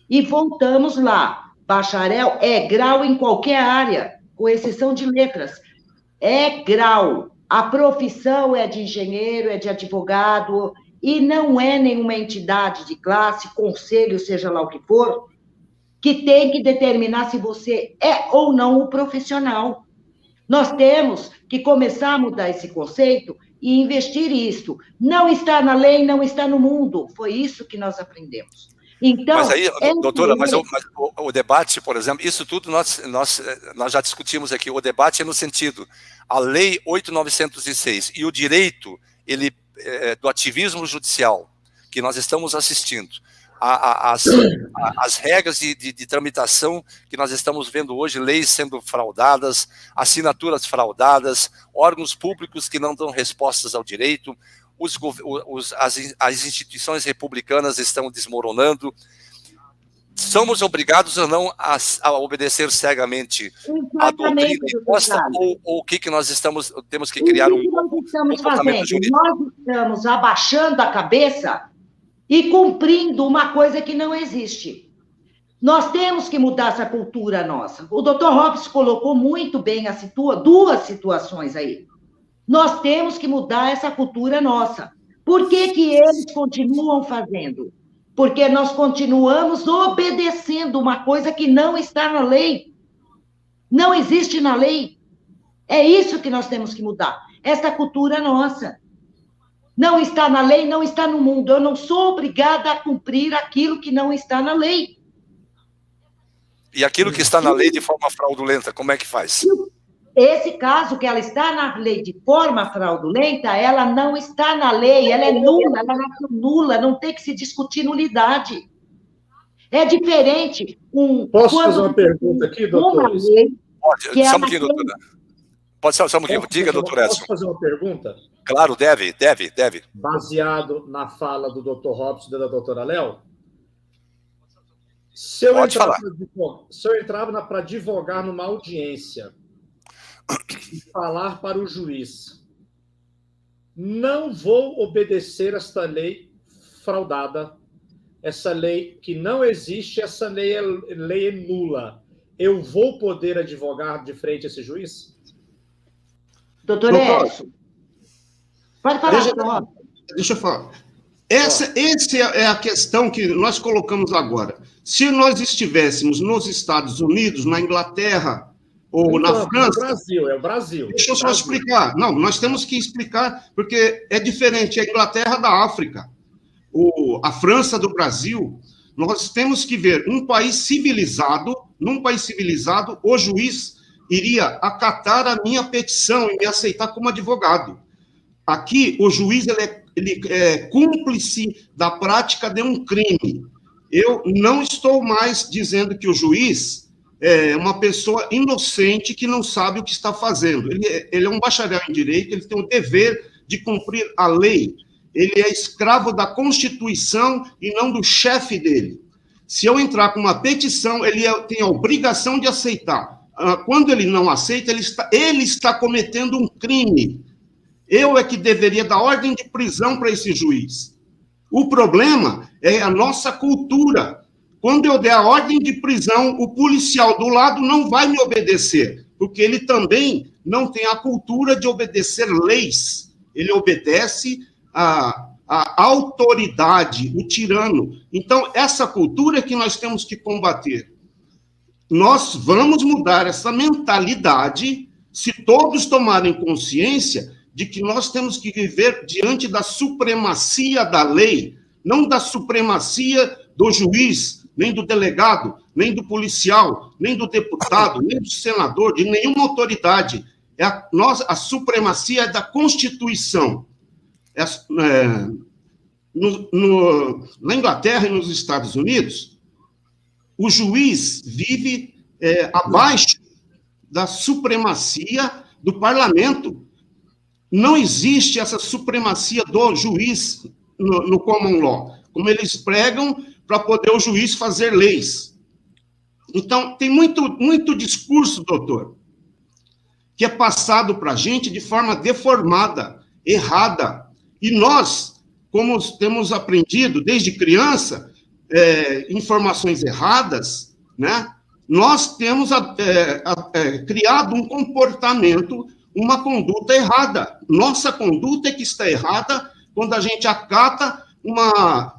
E voltamos lá, bacharel é grau em qualquer área, com exceção de letras. É grau. A profissão é de engenheiro, é de advogado, e não é nenhuma entidade de classe, conselho, seja lá o que for, que tem que determinar se você é ou não o profissional. Nós temos que começar a mudar esse conceito e investir isso. Não está na lei, não está no mundo. Foi isso que nós aprendemos. Então, mas aí, doutora, mas o debate, por exemplo, isso tudo nós já discutimos aqui. O debate é no sentido, a lei 8.906 e o direito do ativismo judicial que nós estamos assistindo, as regras de tramitação que nós estamos vendo hoje, leis sendo fraudadas, assinaturas fraudadas, órgãos públicos que não dão respostas ao direito, as instituições republicanas estão desmoronando. Somos obrigados ou não a obedecer cegamente a doutrina imposta, ou o que nós temos que criar um comportamento jurídico? Nós estamos abaixando a cabeça e cumprindo uma coisa que não existe. Nós temos que mudar essa cultura nossa. O doutor Robson colocou muito bem duas situações aí. Nós temos que mudar essa cultura nossa. Por que que eles continuam fazendo? Porque nós continuamos obedecendo uma coisa que não está na lei. Não existe na lei. É isso que nós temos que mudar. Essa cultura nossa. Não está na lei, não está no mundo. Eu não sou obrigada a cumprir aquilo que não está na lei. E aquilo que está na lei de forma fraudulenta, como é que faz? Esse caso que ela está na lei de forma fraudulenta, ela não está na lei, ela é nula, ela nasceu nula, não tem que se discutir nulidade. É diferente Posso fazer uma pergunta aqui, doutores? Pode, que só um pouquinho, doutora. Pode só um pouquinho. Diga, doutor Edson. Posso fazer uma pergunta? Claro, deve. Baseado na fala do Dr. Robson e da doutora Léo? Se eu Pode falar. entrava para advogar numa audiência e falar para o juiz, não vou obedecer esta lei fraudada, essa lei que não existe, essa lei é nula, eu vou poder advogar de frente a esse juiz? Doutor Edson, pode falar, doutor Robson. Deixa eu falar. Essa é a questão que nós colocamos agora. Se nós estivéssemos nos Estados Unidos, na Inglaterra ou na França... É o Brasil. Deixa eu só explicar. Não, nós temos que explicar, porque é diferente. A Inglaterra da África, a França do Brasil, nós temos que ver num país civilizado, o juiz iria acatar a minha petição e me aceitar como advogado. Aqui, o juiz ele é cúmplice da prática de um crime. Eu não estou mais dizendo que o juiz é uma pessoa inocente que não sabe o que está fazendo. Ele é um bacharel em direito, ele tem o dever de cumprir a lei. Ele é escravo da Constituição e não do chefe dele. Se eu entrar com uma petição, ele tem a obrigação de aceitar. Quando ele não aceita, ele está cometendo um crime. Eu é que deveria dar ordem de prisão para esse juiz. O problema é a nossa cultura. Quando eu der a ordem de prisão, o policial do lado não vai me obedecer, porque ele também não tem a cultura de obedecer leis. Ele obedece a autoridade, o tirano. Então, essa cultura é que nós temos que combater. Nós vamos mudar essa mentalidade se todos tomarem consciência de que nós temos que viver diante da supremacia da lei, não da supremacia do juiz, nem do delegado, nem do policial, nem do deputado, nem do senador, de nenhuma autoridade. A supremacia é da Constituição. Na Inglaterra e nos Estados Unidos, o juiz vive abaixo da supremacia do parlamento. Não existe essa supremacia do juiz no common law, como eles pregam para poder o juiz fazer leis. Então, tem muito discurso, doutor, que é passado para a gente de forma deformada, errada. E nós, como temos aprendido desde criança, informações erradas, né? Nós temos criado um comportamento, uma conduta errada. Nossa conduta é que está errada quando a gente acata uma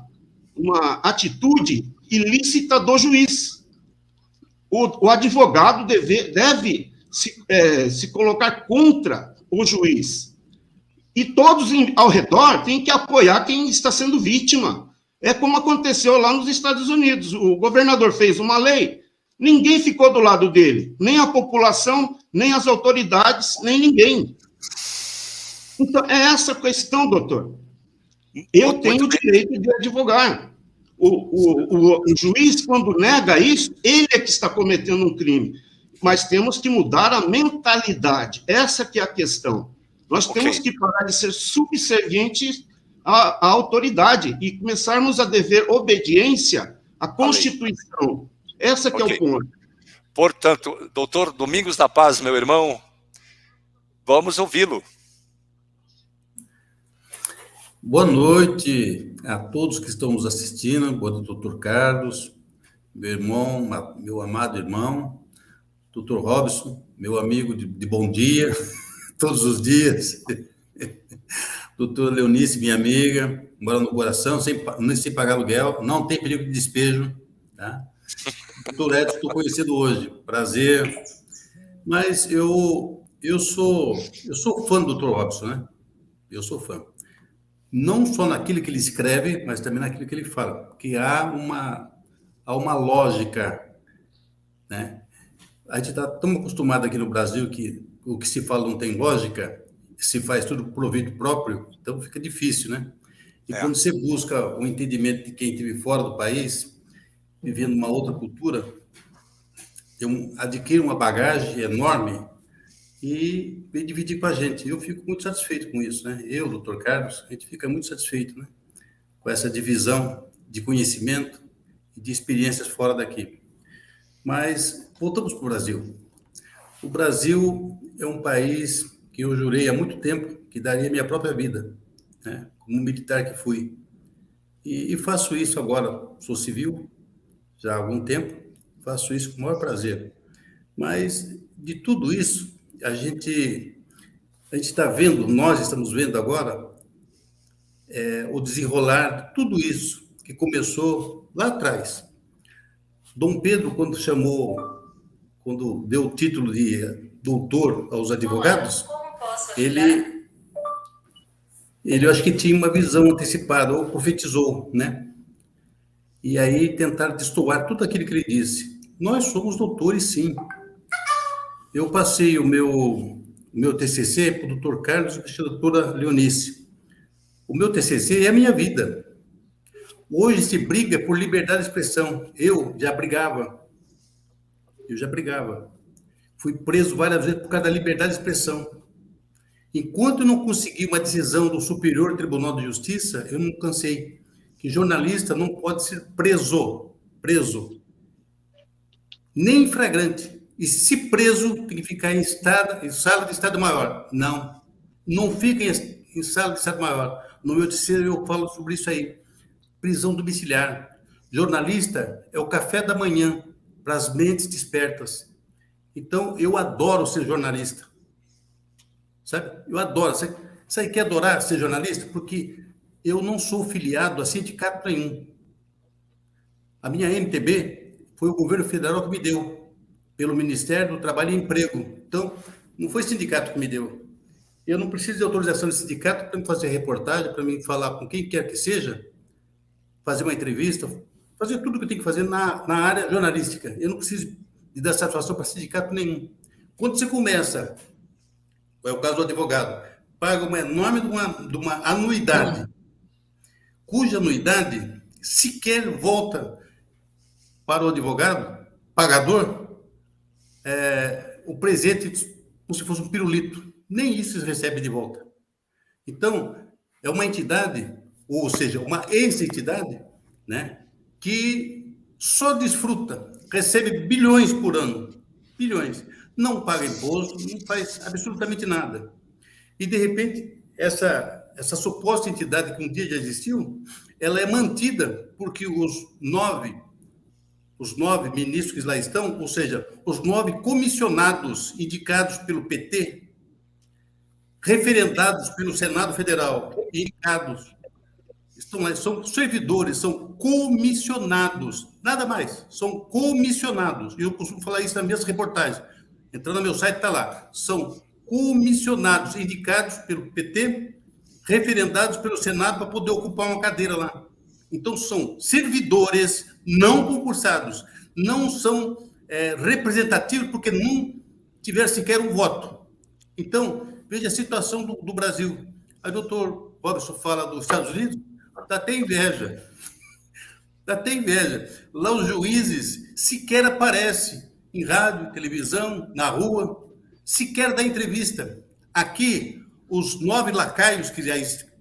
atitude ilícita do juiz. O advogado deve se colocar contra o juiz. E todos ao redor têm que apoiar quem está sendo vítima. É como aconteceu lá nos Estados Unidos. O governador fez uma lei, ninguém ficou do lado dele, nem a população, nem as autoridades, nem ninguém. Então, é essa a questão, doutor. Eu tenho o direito de advogar. O juiz, quando nega isso, ele é que está cometendo um crime. Mas temos que mudar a mentalidade. Essa que é a questão. Nós temos que parar de ser subservientes à autoridade e começarmos a dever obediência à Constituição. Essa que é o ponto. Portanto, doutor Domingos da Paz, meu irmão, vamos ouvi-lo. Boa noite a todos que estão nos assistindo. Boa noite, doutor Carlos, meu irmão, meu amado irmão, doutor Robson, meu amigo de bom dia, todos os dias. Doutor Leonice, minha amiga, mora no coração, sem pagar aluguel, não tem perigo de despejo, tá? Doutor Edson, estou conhecido hoje, prazer. Mas eu sou fã do doutor Robson, né? Eu sou fã. Não só naquilo que ele escreve, mas também naquilo que ele fala, porque há uma lógica, né? A gente está tão acostumado aqui no Brasil que o que se fala não tem lógica, se faz tudo por proveito próprio, então fica difícil, né? E quando você busca o entendimento de quem esteve fora do país, vivendo uma outra cultura, adquire uma bagagem enorme e vem dividir com a gente. Eu fico muito satisfeito com isso, né? Eu, doutor Carlos, a gente fica muito satisfeito, né? Com essa divisão de conhecimento e de experiências fora daqui. Mas voltamos para o Brasil. O Brasil é um país que eu jurei há muito tempo que daria minha própria vida, né? Como militar que fui. E faço isso agora. Sou civil já há algum tempo, faço isso com o maior prazer. Mas de tudo isso, a gente está vendo, nós estamos vendo agora, o desenrolar de tudo isso que começou lá atrás. Dom Pedro, quando deu o título de doutor aos advogados, ele eu acho que tinha uma visão antecipada, ou profetizou, né? E aí tentaram destoar tudo aquilo que ele disse. Nós somos doutores, sim. Eu passei o meu TCC para o doutor Carlos e para a doutora Leonice. O meu TCC é a minha vida. Hoje se briga por liberdade de expressão. Eu já brigava. Fui preso várias vezes por causa da liberdade de expressão. Enquanto eu não consegui uma decisão do Superior Tribunal de Justiça, eu não cansei. Que jornalista não pode ser preso, nem em flagrante. E se preso, tem que ficar em sala de Estado Maior. Não fica em sala de Estado Maior. No meu terceiro eu falo sobre isso aí. Prisão domiciliar. Jornalista é o café da manhã para as mentes despertas. Então, eu adoro ser jornalista. Sabe? Eu adoro. Sabe que adorar ser jornalista? Porque eu não sou filiado a sindicato nenhum. A minha MTB foi o governo federal que me deu, pelo Ministério do Trabalho e Emprego. Então, não foi sindicato que me deu. Eu não preciso de autorização de sindicato para me fazer reportagem, para me falar com quem quer que seja, fazer uma entrevista, fazer tudo que eu tenho que fazer na área jornalística. Eu não preciso de dar satisfação para sindicato nenhum. Quando você começa, é o caso do advogado, paga uma enorme de uma anuidade, cuja anuidade sequer volta para o advogado, pagador, o presente como se fosse um pirulito. Nem isso eles recebem de volta. Então, é uma entidade, ou seja, uma ex-entidade, né, que só desfruta, recebe bilhões por ano, bilhões, não paga imposto, não faz absolutamente nada. E, de repente, essa suposta entidade que um dia já existiu, ela é mantida porque os nove ministros que lá estão, ou seja, os 9 comissionados indicados pelo PT, referendados pelo Senado Federal, indicados, estão lá, são servidores, são comissionados, nada mais, são comissionados. E eu costumo falar isso nas minhas reportagens. Entrando no meu site, está lá. São comissionados, indicados pelo PT, referendados pelo Senado para poder ocupar uma cadeira lá. Então, são servidores não concursados, não são representativos porque não tiveram sequer um voto. Então, veja a situação do Brasil. Aí o doutor Robson fala dos Estados Unidos, dá até inveja. Dá até inveja. Lá os juízes sequer aparecem em rádio, televisão, na rua, sequer dá entrevista. Aqui, os 9 lacaios que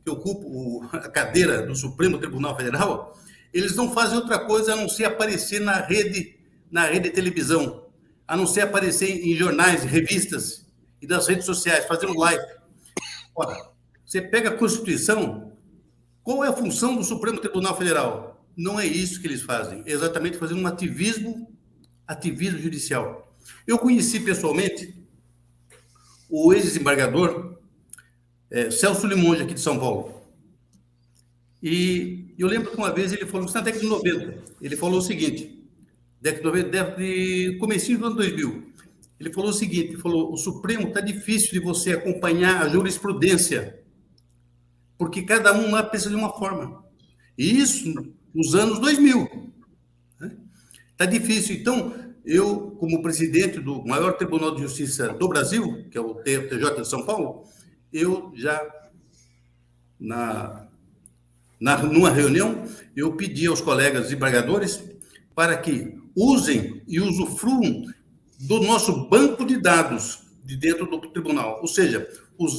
ocupam a cadeira do Supremo Tribunal Federal, eles não fazem outra coisa a não ser aparecer na rede de televisão, a não ser aparecer em jornais, revistas e das redes sociais, fazendo live. Ora, você pega a Constituição, qual é a função do Supremo Tribunal Federal? Não é isso que eles fazem, é exatamente fazendo um ativismo judicial. Eu conheci pessoalmente o ex-desembargador Celso Limonge, aqui de São Paulo. E eu lembro que uma vez ele falou, na década de 90, ele falou o seguinte, comecinho do ano 2000, ele falou o seguinte, o Supremo está difícil de você acompanhar a jurisprudência, porque cada um lá pensa de uma forma. E isso nos anos 2000. Está difícil. Então, eu, como presidente do maior Tribunal de Justiça do Brasil, que é o TJ de São Paulo, eu já, numa reunião, eu pedi aos colegas desembargadores para que usem e usufruam do nosso banco de dados de dentro do tribunal. Ou seja,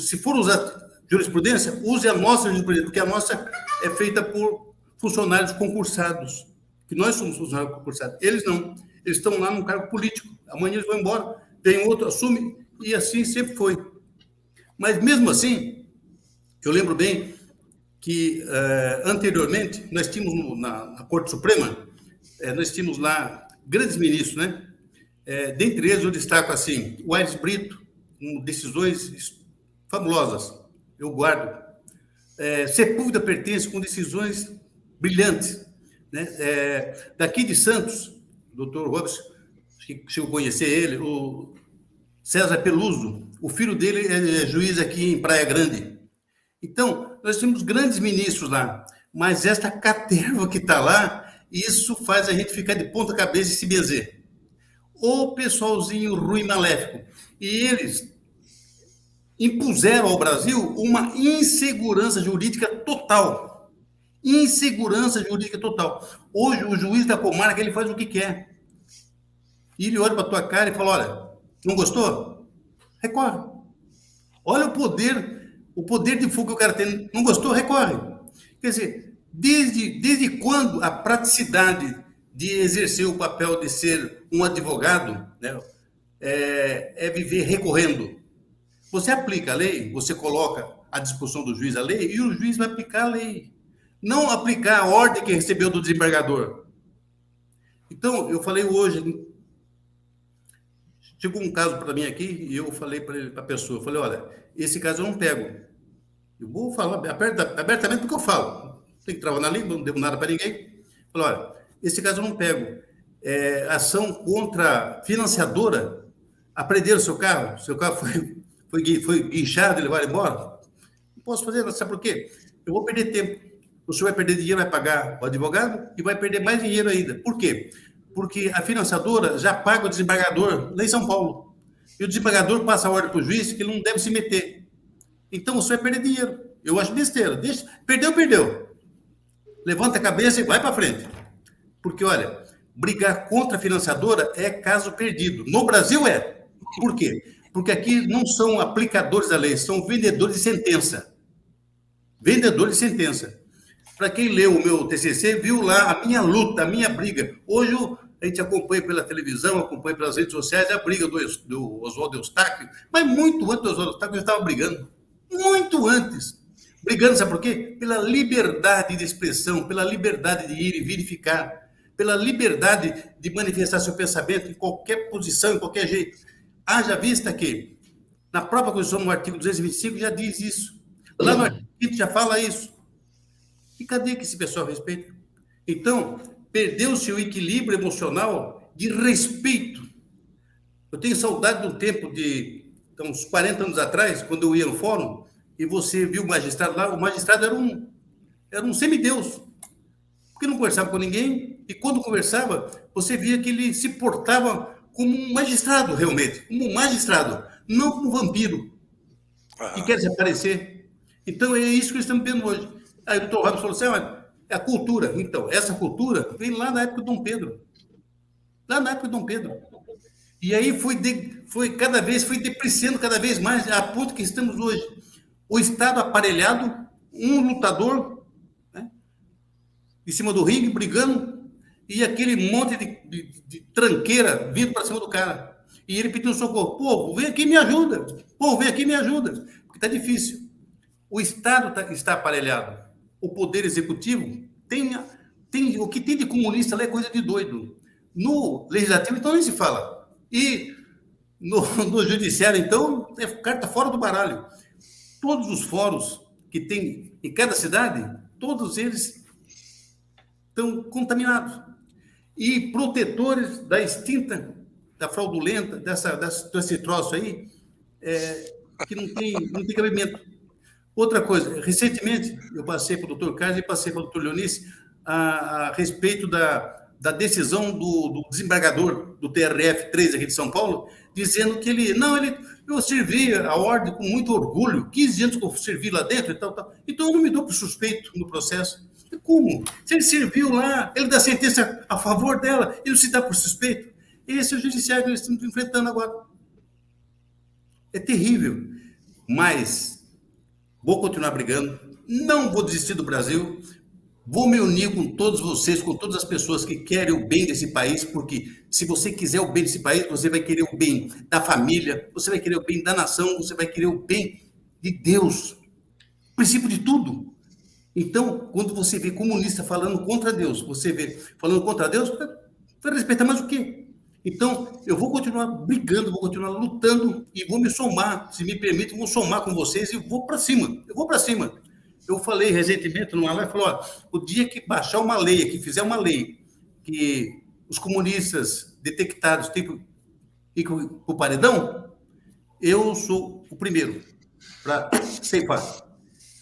se for usar jurisprudência, use a nossa jurisprudência, porque a nossa é feita por funcionários concursados, que nós somos funcionários concursados. Eles não. Eles estão lá num cargo político. Amanhã eles vão embora, vem outro, assume, e assim sempre foi. Mas, mesmo assim, eu lembro bem que, anteriormente, nós tínhamos na Corte Suprema, nós tínhamos lá grandes ministros, né? Dentre eles, eu destaco assim, o Aires Brito, com decisões fabulosas, eu guardo. Sepúlveda Pertence, com decisões brilhantes, né? Daqui de Santos, o doutor Robson, que chegou a conhecer ele, o César Peluso, o filho dele é juiz aqui em Praia Grande. Então, nós temos grandes ministros lá, mas esta caterva que está lá, isso faz a gente ficar de ponta cabeça e se benzer. O pessoalzinho ruim, maléfico. E eles impuseram ao Brasil uma insegurança jurídica total. Insegurança jurídica total. Hoje, o juiz da comarca, ele faz o que quer. E ele olha para a tua cara e fala, olha, não gostou? Recorre. Olha o poder de fogo que o cara tem. Não gostou? Recorre. Quer dizer, desde quando a praticidade de exercer o papel de ser um advogado, né, é viver recorrendo? Você aplica a lei, você coloca à disposição do juiz a lei, e o juiz vai aplicar a lei. Não aplicar a ordem que recebeu do desembargador. Então, eu falei hoje, chegou um caso para mim aqui, e eu falei para a pessoa, eu falei, olha, esse caso eu não pego. Eu vou falar abertamente porque eu falo. Não tem que travar na língua, não devo nada para ninguém. Eu falei, olha, esse caso eu não pego. Ação contra financiadora, apreenderam seu carro foi guinchado, ele vai embora. Não posso fazer, sabe por quê? Eu vou perder tempo. O senhor vai perder dinheiro, vai pagar o advogado e vai perder mais dinheiro ainda. Por quê? Porque a financiadora já paga o desembargador lá em São Paulo. E o desembargador passa a ordem para o juiz que ele não deve se meter. Então, o senhor vai perder dinheiro. Eu acho besteira. Perdeu. Levanta a cabeça e vai para frente. Porque, olha, brigar contra a financiadora é caso perdido. No Brasil é. Por quê? Porque aqui não são aplicadores da lei, são vendedores de sentença. Vendedores de sentença. Para quem leu o meu TCC, viu lá a minha luta, a minha briga. Hoje a gente acompanha pela televisão, acompanha pelas redes sociais a briga do Oswaldo Eustáquio, mas muito antes do Oswaldo Eustáquio eu estava brigando. Muito antes. Brigando, sabe por quê? Pela liberdade de expressão, pela liberdade de ir e verificar, pela liberdade de manifestar seu pensamento em qualquer posição, em qualquer jeito. Haja vista que, na própria Constituição, no artigo 225, já diz isso. Lá no artigo 5 já fala isso. E cadê que esse pessoal respeita? Então, perdeu-se o equilíbrio emocional de respeito. Eu tenho saudade de um tempo de uns 40 anos atrás, quando eu ia no fórum, e você viu o magistrado lá, o magistrado era um semideus, porque não conversava com ninguém, e quando conversava, você via que ele se portava como um magistrado, realmente, como um magistrado, não como um vampiro, que quer desaparecer. Então, é isso que estamos vendo hoje. Aí o doutor Robson falou assim, é a cultura. Então, essa cultura vem lá na época de Dom Pedro. Lá na época de Dom Pedro. E aí foi depreciando cada vez mais, a ponto que estamos hoje. O Estado aparelhado, um lutador, né, em cima do ringue, brigando, e aquele monte de tranqueira vindo para cima do cara. E ele pedindo socorro. Povo, vem aqui e me ajuda. Povo, vem aqui e me ajuda. Porque está difícil. O Estado está aparelhado. O Poder Executivo tem o que tem de comunista lá é coisa de doido. No Legislativo, então, nem se fala. E no Judiciário, então, o cara está fora do baralho. Todos os fóruns que tem em cada cidade, todos eles estão contaminados. E protetores da extinta, da fraudulenta, desse troço aí, que não tem cabimento. Outra coisa, recentemente, eu passei para o doutor Carlos e passei para o doutor Leonice a respeito da decisão do desembargador do TRF-3 aqui de São Paulo, dizendo que eu servi a ordem com muito orgulho, 15 anos que eu servi lá dentro e tal, tal. Então eu não me dou por suspeito no processo. Como? Se ele serviu lá, ele dá sentença a favor dela, ele se dá por suspeito. Esse é o judiciário que eles estão enfrentando agora. É terrível. Mas vou continuar brigando, não vou desistir do Brasil, vou me unir com todos vocês, com todas as pessoas que querem o bem desse país, porque se você quiser o bem desse país, você vai querer o bem da família, você vai querer o bem da nação, você vai querer o bem de Deus. O princípio de tudo. Então, quando você vê comunista falando contra Deus, você vê falando contra Deus, vai respeitar mais o quê? Então, eu vou continuar brigando, vou continuar lutando e vou me somar, se me permite, vou somar com vocês e vou para cima. Eu vou para cima. Eu falei recentemente numa live, falou, ó, o dia que baixar uma lei, que fizer uma lei, que os comunistas detectados têm que ir para o paredão, eu sou o primeiro para ceifar.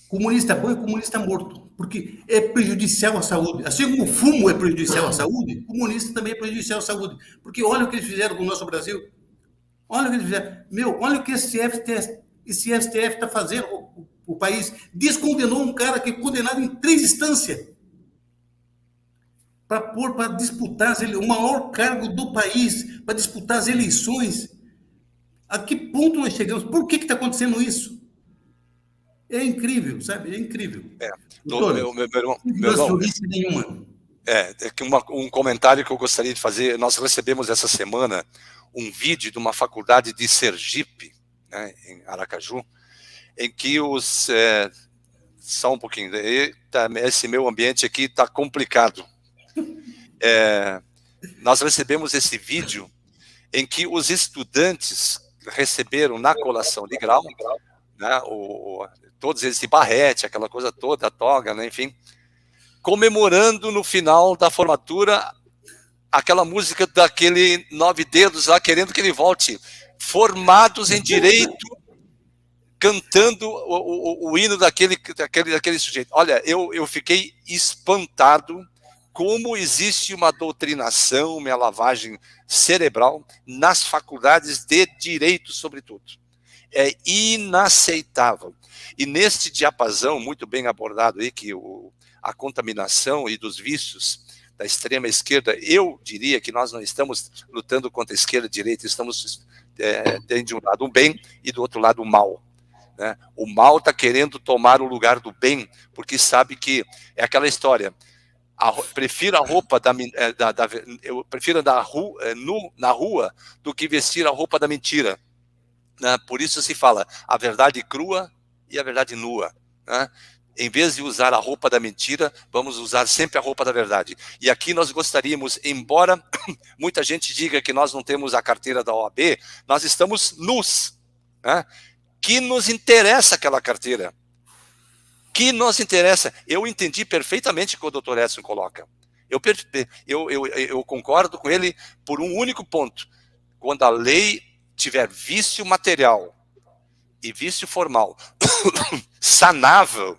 Comunista bom e comunista morto, porque é prejudicial à saúde. Assim como o fumo é prejudicial à saúde, comunista também é prejudicial à saúde. Porque olha o que eles fizeram com o nosso Brasil. Olha o que eles fizeram. Olha o que esse STF está fazendo. O país descondenou um cara que é condenado em 3 instâncias para disputar o maior cargo do país, para disputar as eleições. A que ponto nós chegamos? Por que está acontecendo isso? É incrível, sabe? É incrível. Doutor, meu irmão, nenhuma. Um comentário que eu gostaria de fazer. Nós recebemos essa semana um vídeo de uma faculdade de Sergipe, né, em Aracaju, em que só um pouquinho, esse meu ambiente aqui está complicado. Nós recebemos esse vídeo em que os estudantes receberam na colação de grau, né, todos eles de barrete, aquela coisa toda, a toga, né, enfim, comemorando no final da formatura aquela música daquele 9 Dedos lá, querendo que ele volte, formados em direito, cantando o hino daquele sujeito. Olha, eu fiquei espantado como existe uma doutrinação, uma lavagem cerebral nas faculdades de direito, sobretudo. É inaceitável. E neste diapasão, muito bem abordado aí, que a contaminação e dos vícios da extrema esquerda, eu diria que nós não estamos lutando contra a esquerda e a direita, estamos tendo de um lado o bem e do outro lado o mal. Né? O mal está querendo tomar o lugar do bem, porque sabe que é aquela história, prefiro a roupa eu prefiro andar nu na rua do que vestir a roupa da mentira. Né? Por isso se fala a verdade crua e a verdade nua. Né? Em vez de usar a roupa da mentira, vamos usar sempre a roupa da verdade. E aqui nós gostaríamos, embora muita gente diga que nós não temos a carteira da OAB, nós estamos nus. Né? Que nos interessa aquela carteira? Que nos interessa? Eu entendi perfeitamente o que o Dr. Edson coloca. Eu concordo com ele por um único ponto. Quando a lei tiver vício material e vício formal sanável,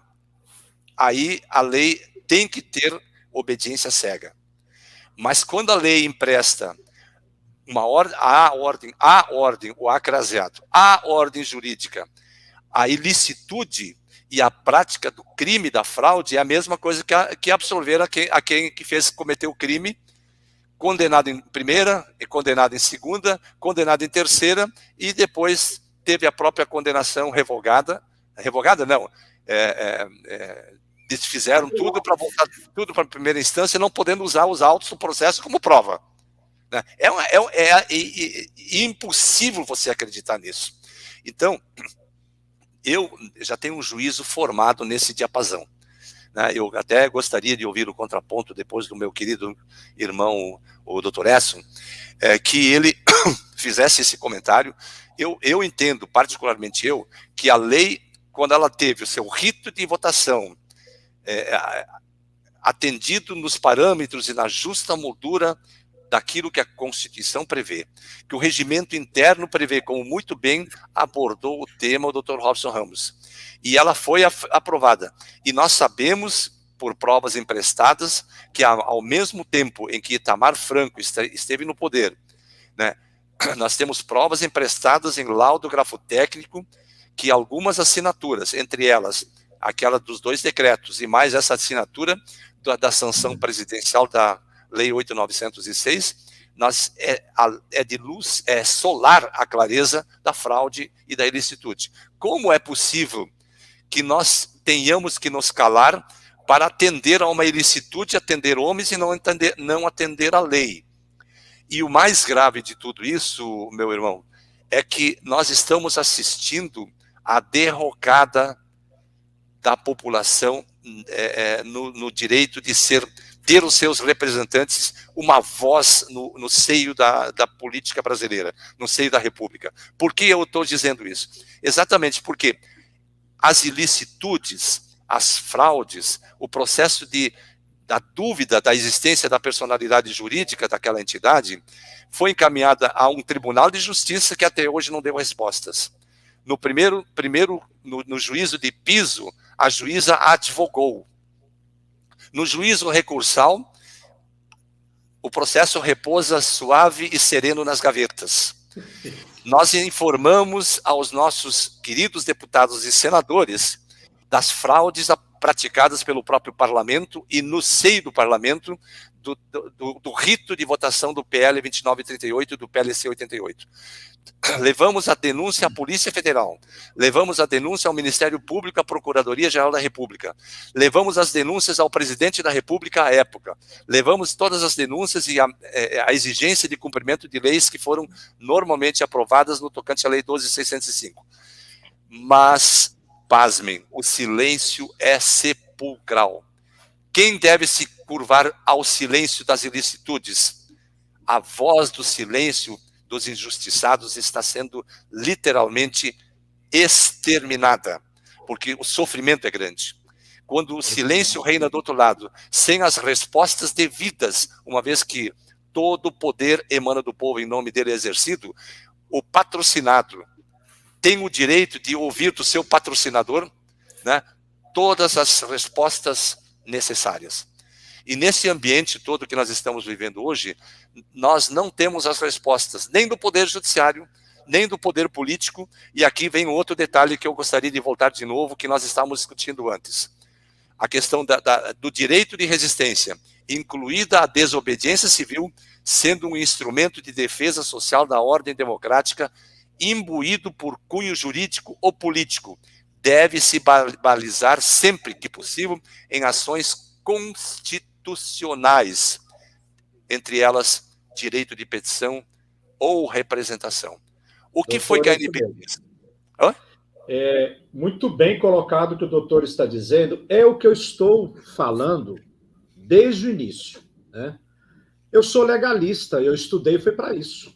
aí a lei tem que ter obediência cega. Mas quando a lei empresta a ordem, o acraseado, a ordem jurídica, a ilicitude e a prática do crime, da fraude, é a mesma coisa que absolver a quem cometeu o crime, condenado em primeira, condenado em segunda, condenado em terceira, e depois teve a própria condenação revogada não, desfizeram tudo para voltar tudo para a primeira instância, não podendo usar os autos do processo como prova. É impossível você acreditar nisso. Então, eu já tenho um juízo formado nesse diapasão. Eu até gostaria de ouvir o contraponto depois do meu querido irmão, o Dr. Edson, que ele fizesse esse comentário. Eu entendo, particularmente que a lei, quando ela teve o seu rito de votação atendido nos parâmetros e na justa moldura daquilo que a Constituição prevê, que o regimento interno prevê, como muito bem abordou o tema o Dr. Robson Ramos, e ela foi aprovada. E nós sabemos por provas emprestadas, que ao mesmo tempo em que Itamar Franco esteve no poder, né, nós temos provas emprestadas em laudo grafotécnico, que algumas assinaturas, entre elas aquela dos 2 decretos, e mais essa assinatura da sanção presidencial da Lei 8.906, é de luz, é solar a clareza da fraude e da ilicitude. Como é possível que nós tenhamos que nos calar para atender a uma ilicitude, atender homens e não atender a lei? E o mais grave de tudo isso, meu irmão, é que nós estamos assistindo à derrocada da população no direito de ter os seus representantes uma voz no seio da política brasileira, no seio da República. Por que eu estou dizendo isso? Exatamente porque as ilicitudes, as fraudes, o processo da dúvida da existência da personalidade jurídica daquela entidade foi encaminhada a um tribunal de justiça que até hoje não deu respostas. No juízo de piso, a juíza advogou. No juízo recursal, o processo repousa suave e sereno nas gavetas. Nós informamos aos nossos queridos deputados e senadores das fraudes praticadas pelo próprio parlamento e no seio do parlamento do rito de votação do PL 2938 e do PLC 88. Levamos a denúncia à Polícia Federal, levamos a denúncia ao Ministério Público, à Procuradoria-Geral da República, levamos as denúncias ao Presidente da República à época, levamos todas as denúncias e a exigência de cumprimento de leis que foram normalmente aprovadas no tocante à Lei 12.605. Mas, pasmem, o silêncio é sepulcral. Quem deve se curvar ao silêncio das ilicitudes? A voz do silêncio dos injustiçados está sendo literalmente exterminada, porque o sofrimento é grande. Quando o silêncio reina do outro lado, sem as respostas devidas, uma vez que todo o poder emana do povo em nome dele exercido, o patrocinado tem o direito de ouvir do seu patrocinador, né, todas as respostas necessárias. E nesse ambiente todo que nós estamos vivendo hoje, nós não temos as respostas, nem do Poder Judiciário, nem do Poder Político, e aqui vem outro detalhe que eu gostaria de voltar de novo, que nós estávamos discutindo antes. A questão do direito de resistência, incluída a desobediência civil, sendo um instrumento de defesa social da ordem democrática, imbuído por cunho jurídico ou político, deve se balizar sempre que possível em ações constitucionais, entre elas direito de petição ou representação. O que foi que a ANP fez? Muito bem colocado o que o doutor está dizendo, é o que eu estou falando desde o início, né? Eu sou legalista, eu estudei foi para isso.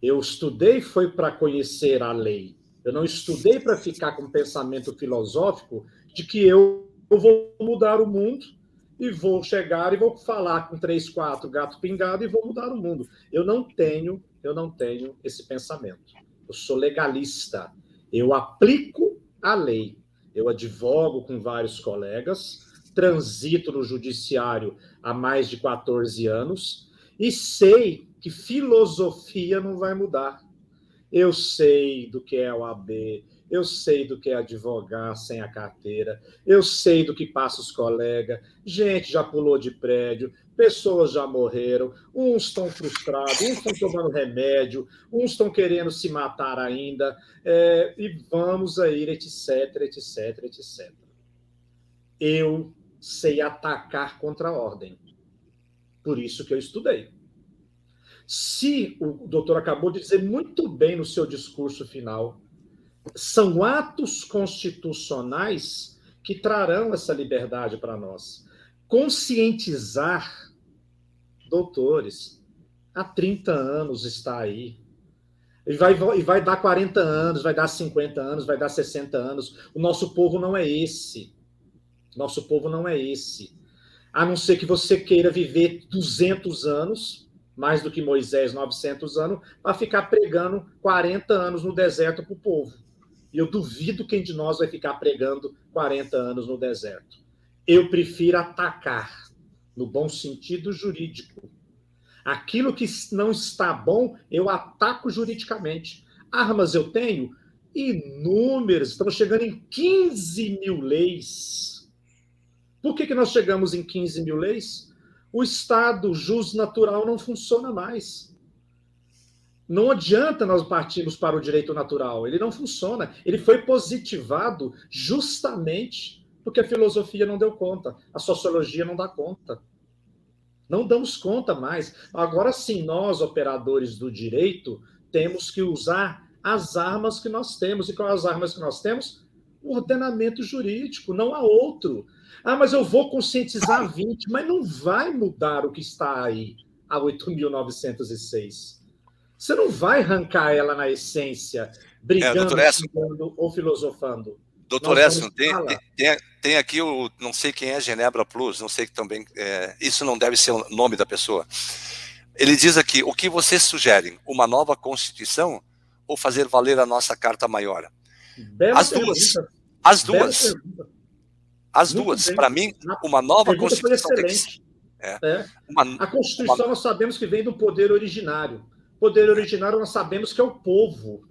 Eu estudei foi para conhecer a lei. Eu não estudei para ficar com um pensamento filosófico de que eu vou mudar o mundo e vou chegar e vou falar com 3, 4 gato pingado e vou mudar o mundo. Eu não tenho esse pensamento. Eu sou legalista. Eu aplico a lei. Eu advogo com vários colegas, transito no judiciário há mais de 14 anos e sei que filosofia não vai mudar. Eu sei do que é o AB, eu sei do que é advogar sem a carteira, eu sei do que passa os colegas, gente já pulou de prédio, pessoas já morreram, uns estão frustrados, uns estão tomando remédio, uns estão querendo se matar ainda, e vamos aí, etc, etc, etc. Eu sei atacar contra a ordem. Por isso que eu estudei. Se o doutor acabou de dizer muito bem no seu discurso final, são atos constitucionais que trarão essa liberdade para nós. Conscientizar, doutores, há 30 anos está aí. E vai dar 40 anos, vai dar 50 anos, vai dar 60 anos. O nosso povo não é esse. Nosso povo não é esse. A não ser que você queira viver 200 anos, mais do que Moisés, 900 anos, para ficar pregando 40 anos no deserto para o povo. E eu duvido quem de nós vai ficar pregando 40 anos no deserto. eu prefiro atacar, no bom sentido jurídico. Aquilo que não está bom, eu ataco juridicamente. Armas eu tenho inúmeras, estamos chegando em 15 mil leis. Por que nós chegamos em 15 mil leis? O Estado jus natural não funciona mais. Não adianta nós partirmos para o direito natural, ele não funciona. Ele foi positivado justamente porque a filosofia não deu conta, a sociologia não dá conta. Não damos conta mais. Agora sim, nós, operadores do direito, temos que usar as armas que nós temos. E quais as armas que nós temos? O ordenamento jurídico, não há outro. Ah, mas eu vou conscientizar 20, mas não vai mudar o que está aí, a 8.906. Você não vai arrancar ela na essência, brigando, brigando ou filosofando. Doutor Edson, tem aqui não sei quem é Genebra Plus, não sei que também, isso não deve ser o nome da pessoa. Ele diz aqui, o que vocês sugerem? Uma nova Constituição ou fazer valer a nossa Carta Maior? As duas. As duas. As duas. Para mim, uma nova Constituição tem que ser. A Constituição nós sabemos que vem do poder originário. Poder originário nós sabemos que é o povo.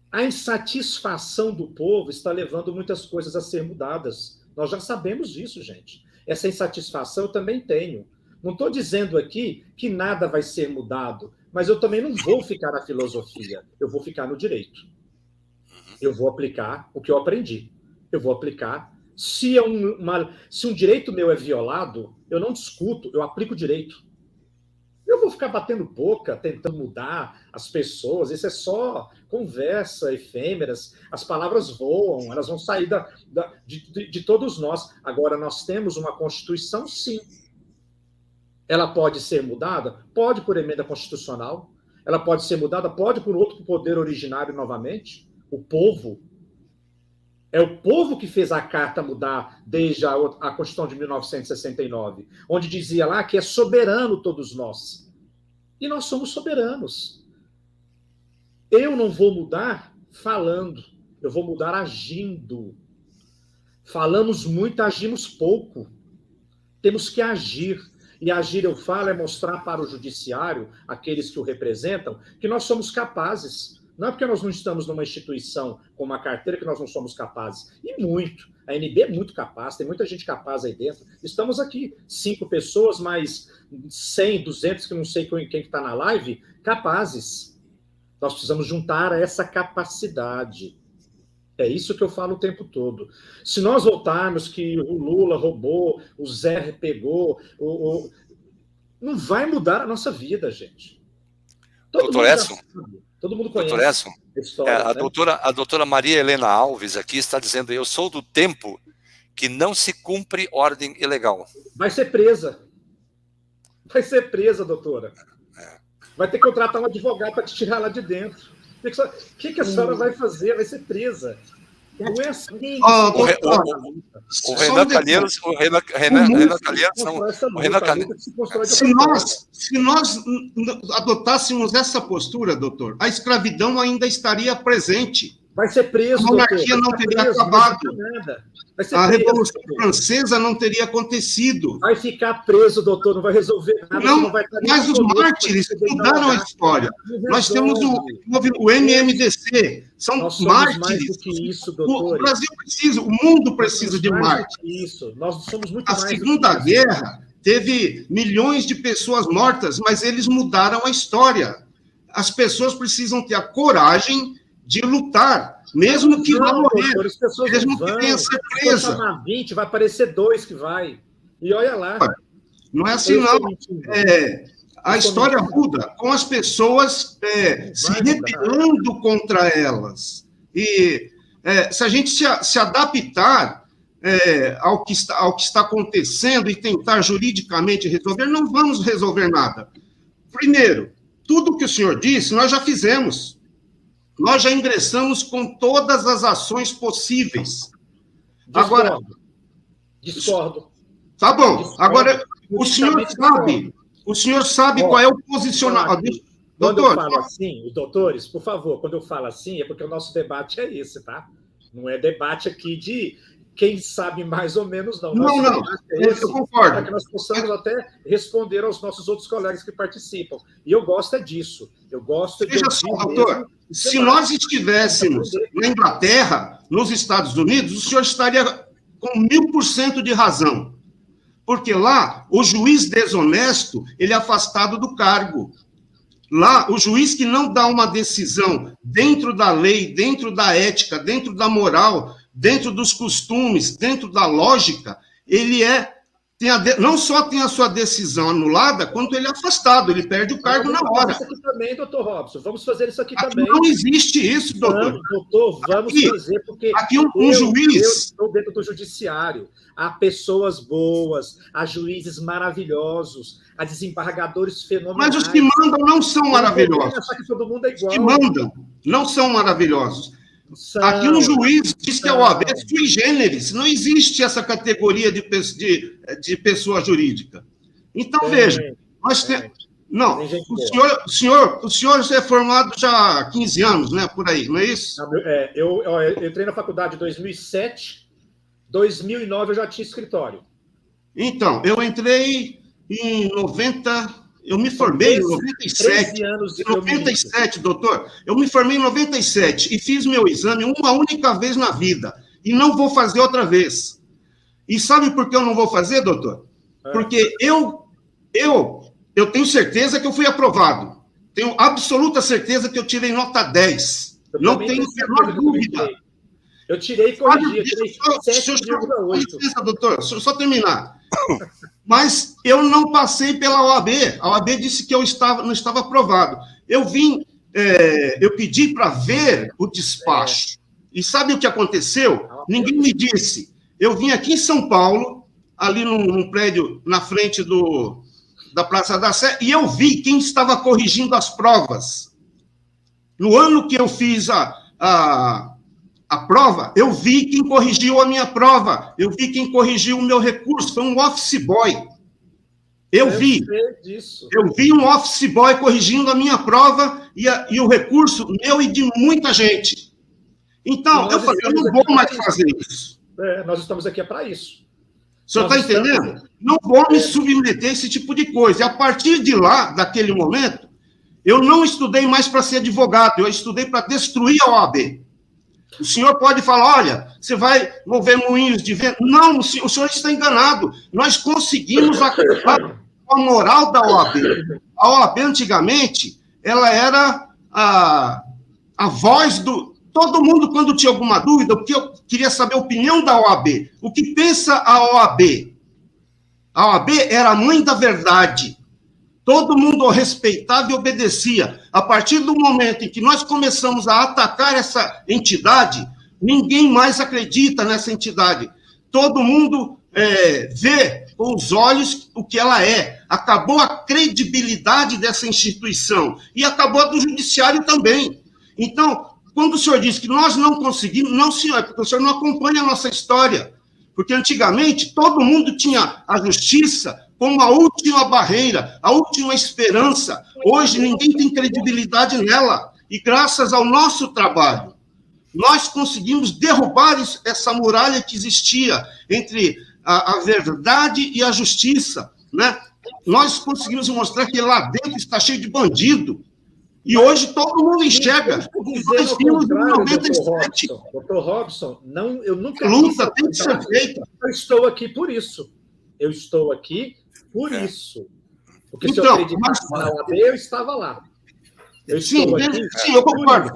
A insatisfação do povo está levando muitas coisas a ser mudadas. Nós já sabemos disso, gente. Essa insatisfação eu também tenho. Não estou dizendo aqui que nada vai ser mudado, mas eu também não vou ficar na filosofia. Eu vou ficar no direito. Eu vou aplicar o que eu aprendi. Eu vou aplicar. Se um direito meu é violado, eu não discuto, eu aplico o direito. Eu vou ficar batendo boca, tentando mudar as pessoas. Isso é só conversa efêmeras. As palavras voam, elas vão sair de todos nós. Agora, nós temos uma Constituição, sim. Ela pode ser mudada? Pode por emenda constitucional. Ela pode ser mudada? Pode por outro poder originário novamente. O povo. É o povo que fez a Carta mudar desde a Constituição de 1969, onde dizia lá que é soberano todos nós. E nós somos soberanos. Eu não vou mudar falando, eu vou mudar agindo. Falamos muito, agimos pouco. Temos que agir. E agir, eu falo, é mostrar para o judiciário, aqueles que o representam, que nós somos capazes. Não é porque nós não estamos numa instituição com uma carteira que nós não somos capazes. E muito. A ANB é muito capaz, tem muita gente capaz aí dentro. Estamos aqui, 5 pessoas, mais 100, 200, que não sei quem está na live, capazes. Nós precisamos juntar essa capacidade. É isso que eu falo o tempo todo. Se nós voltarmos que o Lula roubou, o Zé pegou, não vai mudar a nossa vida, gente. Doutor Edson, todo mundo conhece a história. A doutora Maria Helena Alves aqui está dizendo, eu sou do tempo que não se cumpre ordem ilegal. Vai ser presa. Vai ser presa, doutora. Vai ter que contratar um advogado para te tirar lá de dentro. O que a senhora vai fazer? Vai ser presa. Não é assim. O Renan Calheiros, se nós adotássemos essa postura, doutor, a escravidão ainda estaria presente. Vai ser preso, a monarquia não teria acabado. A Revolução Francesa não teria acontecido. Vai ficar preso, doutor, não vai resolver nada. Não vai mas os mártires mudaram a história. Nós temos o MMDC, são mártires. Mais do que isso, doutor. O Brasil precisa, o mundo precisa de mártires. Isso, nós somos muito mais. A Segunda Guerra teve milhões de pessoas mortas, mas eles mudaram a história. As pessoas precisam ter a coragem de lutar, mesmo que vá morrer, mesmo que tenha certeza. Se chamar 20, vai aparecer 2 que vai. E olha lá. Não é assim, não. A história muda com as pessoas se rebelando contra elas. E se a gente se adaptar ao que está acontecendo e tentar juridicamente resolver, não vamos resolver nada. Primeiro, tudo que o senhor disse, nós já fizemos. Nós já ingressamos com todas as ações possíveis. Agora, discordo. Tá bom. Discordo. Agora, o senhor sabe qual é o posicionamento. Quando eu falo assim, os doutores, por favor, quando eu falo assim, é porque o nosso debate é esse, tá? Não é debate aqui de quem sabe mais ou menos não. Não, eu concordo. Para que nós possamos até responder aos nossos outros colegas que participam. E eu gosto disso. Eu gosto de... Veja só, doutor, se nós estivéssemos na Inglaterra, nos Estados Unidos, o senhor estaria com 1000% de razão. Porque lá, o juiz desonesto, ele é afastado do cargo. Lá, o juiz que não dá uma decisão dentro da lei, dentro da ética, dentro da moral, dentro dos costumes, dentro da lógica, ele não só tem a sua decisão anulada, quanto ele é afastado, ele perde o cargo na hora. Vamos fazer isso aqui também, doutor Robson, vamos fazer isso aqui também. Não existe isso, doutor. Vamos fazer, porque aqui um juiz... Eu estou dentro do judiciário, há pessoas boas, há juízes maravilhosos, há desembargadores fenomenais. Mas os que mandam não são maravilhosos. Achar que todo mundo é igual. Os que mandam não são maravilhosos. Aqui um juiz diz que a OAB é sui generis, não existe essa categoria de pessoa jurídica. Então, veja, nós temos... Não, o senhor é formado já há 15 anos, né, por aí, não é isso? Eu entrei na faculdade em 2007, 2009 eu já tinha escritório. Então, eu entrei em 90... Eu me formei em 97. Em 97, doutor. Eu me formei em 97 e fiz meu exame uma única vez na vida. E não vou fazer outra vez. E sabe por que eu não vou fazer, doutor? Porque eu tenho certeza que eu fui aprovado. Tenho absoluta certeza que eu tirei nota 10. Não tenho a menor dúvida. Eu tirei e corrigi. Eu tirei 7,8. Licença, doutor. Deixa eu só terminar. Mas eu não passei pela OAB. A OAB disse que eu não estava aprovado. Eu pedi para ver o despacho. E sabe o que aconteceu? Ninguém me disse. Eu vim aqui em São Paulo, ali num prédio na frente da Praça da Sé, e eu vi quem estava corrigindo as provas. No ano que eu fiz a prova, eu vi quem corrigiu a minha prova, eu vi quem corrigiu o meu recurso, foi um office boy. Eu vi um office boy corrigindo a minha prova e o recurso meu e de muita gente. Então, eu falei, eu não vou mais fazer isso. Nós estamos aqui para isso. O senhor está entendendo? Não vou me submeter a esse tipo de coisa. E a partir de lá, daquele momento, eu não estudei mais para ser advogado, eu estudei para destruir a OAB. O senhor pode falar, olha, você vai mover moinhos de vento. Não, o senhor está enganado. Nós conseguimos acabar com a moral da OAB. A OAB, antigamente, ela era a voz do... Todo mundo, quando tinha alguma dúvida, porque eu queria saber a opinião da OAB. O que pensa a OAB? A OAB era a mãe da verdade. Todo mundo respeitava e obedecia. A partir do momento em que nós começamos a atacar essa entidade, ninguém mais acredita nessa entidade. Todo mundo vê com os olhos o que ela é. Acabou a credibilidade dessa instituição. E acabou a do judiciário também. Então, quando o senhor diz que nós não conseguimos... Não, senhor, é porque o senhor não acompanha a nossa história. Porque antigamente todo mundo tinha a justiça como a última barreira, a última esperança. Hoje ninguém tem credibilidade nela. E graças ao nosso trabalho, nós conseguimos derrubar essa muralha que existia entre a verdade e a justiça, né? Nós conseguimos mostrar que lá dentro está cheio de bandido. E hoje todo mundo enxerga. Nós vimos em 97. Doutor Robson, eu nunca... A luta tem que ser feita. Eu estou aqui por isso. Porque se eu acreditasse na OAB, eu estava lá. Sim, eu concordo.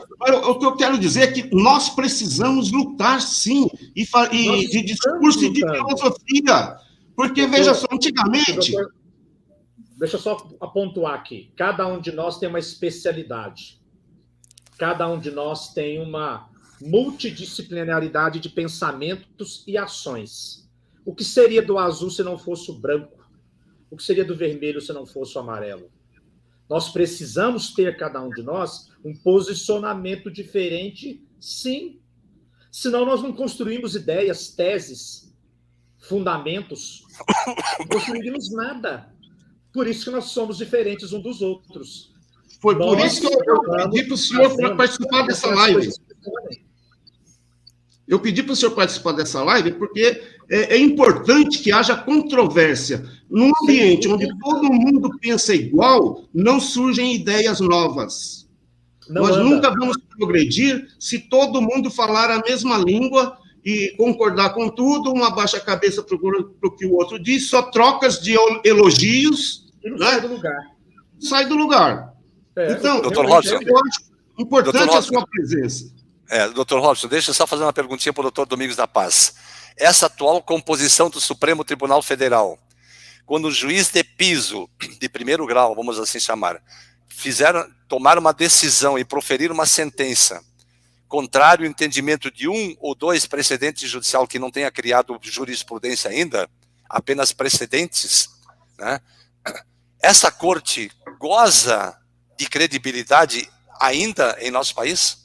O que eu quero dizer é que nós precisamos lutar, sim, de discurso e de filosofia. Porque, veja só, antigamente... Deixa eu só pontuar aqui. Cada um de nós tem uma especialidade. Cada um de nós tem uma multidisciplinaridade de pensamentos e ações. O que seria do azul se não fosse o branco? O que seria do vermelho se não fosse o amarelo? Nós precisamos ter, cada um de nós, um posicionamento diferente, sim. Senão nós não construímos ideias, teses, fundamentos. Não construímos nada. Por isso que nós somos diferentes uns dos outros. Foi por isso que eu pedi para o senhor para participar dessa live. Eu pedi para o senhor participar dessa live porque é importante que haja controvérsia. Num ambiente onde todo mundo pensa igual, não surgem ideias novas. Nós nunca vamos progredir se todo mundo falar a mesma língua e concordar com tudo, um abaixa a cabeça para o que o outro diz, só trocas de elogios. E não né? sai do lugar. Sai do lugar. Então, Dr. Robson, eu acho importante Dr. a sua presença. Dr. Robson, deixa eu só fazer uma perguntinha para o Dr. Domingos da Paz. Essa atual composição do Supremo Tribunal Federal, quando o juiz de piso, de primeiro grau, vamos assim chamar, tomaram uma decisão e proferiram uma sentença contrário ao entendimento de um ou dois precedentes judicial que não tenha criado jurisprudência ainda, apenas precedentes, né? Essa corte goza de credibilidade ainda em nosso país?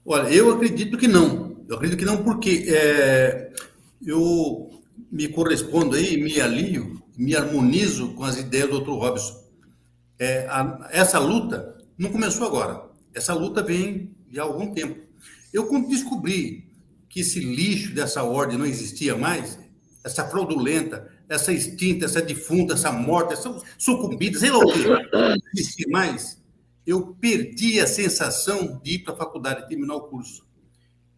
Olha, eu acredito que não. Eu acredito que não porque eu me correspondo aí, me alio, me harmonizo com as ideias do Dr. Robson. Essa luta não começou agora. Essa luta vem de há algum tempo. Eu, quando descobri que esse lixo dessa ordem não existia mais, essa fraudulenta, essa extinta, essa defunta, essa morta, essa sucumbida, sei lá o quê, não existia mais, eu perdi a sensação de ir para a faculdade e terminar o curso.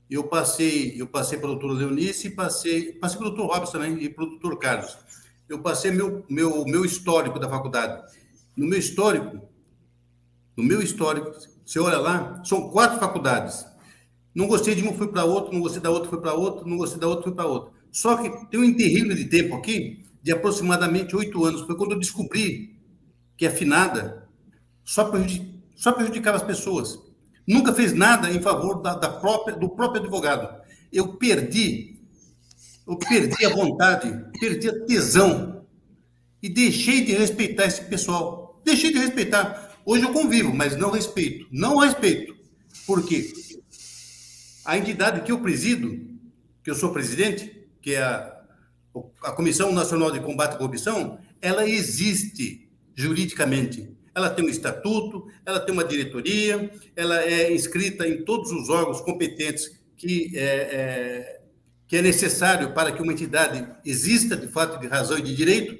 Eu passei para a doutora Leonice e passei para o doutor Robson também e para o doutor Carlos. Eu passei meu histórico da faculdade. No meu histórico, você olha lá, são 4 faculdades. Não gostei de uma, fui para outra, não gostei da outra, fui para outra, não gostei da outra, fui para outra. Só que tem um interregno de tempo aqui, de aproximadamente 8 anos. Foi quando eu descobri que a finada só prejudicava as pessoas. Nunca fez nada em favor do próprio advogado. Eu perdi a vontade, perdi a tesão e deixei de respeitar esse pessoal. Deixei de respeitar. Hoje eu convivo, mas não respeito. Não respeito. Por quê? A entidade que eu presido, que eu sou presidente, que é a Comissão Nacional de Combate à Corrupção, ela existe juridicamente. Ela tem um estatuto, ela tem uma diretoria, ela é inscrita em todos os órgãos competentes que é necessário para que uma entidade exista, de fato, de razão e de direito,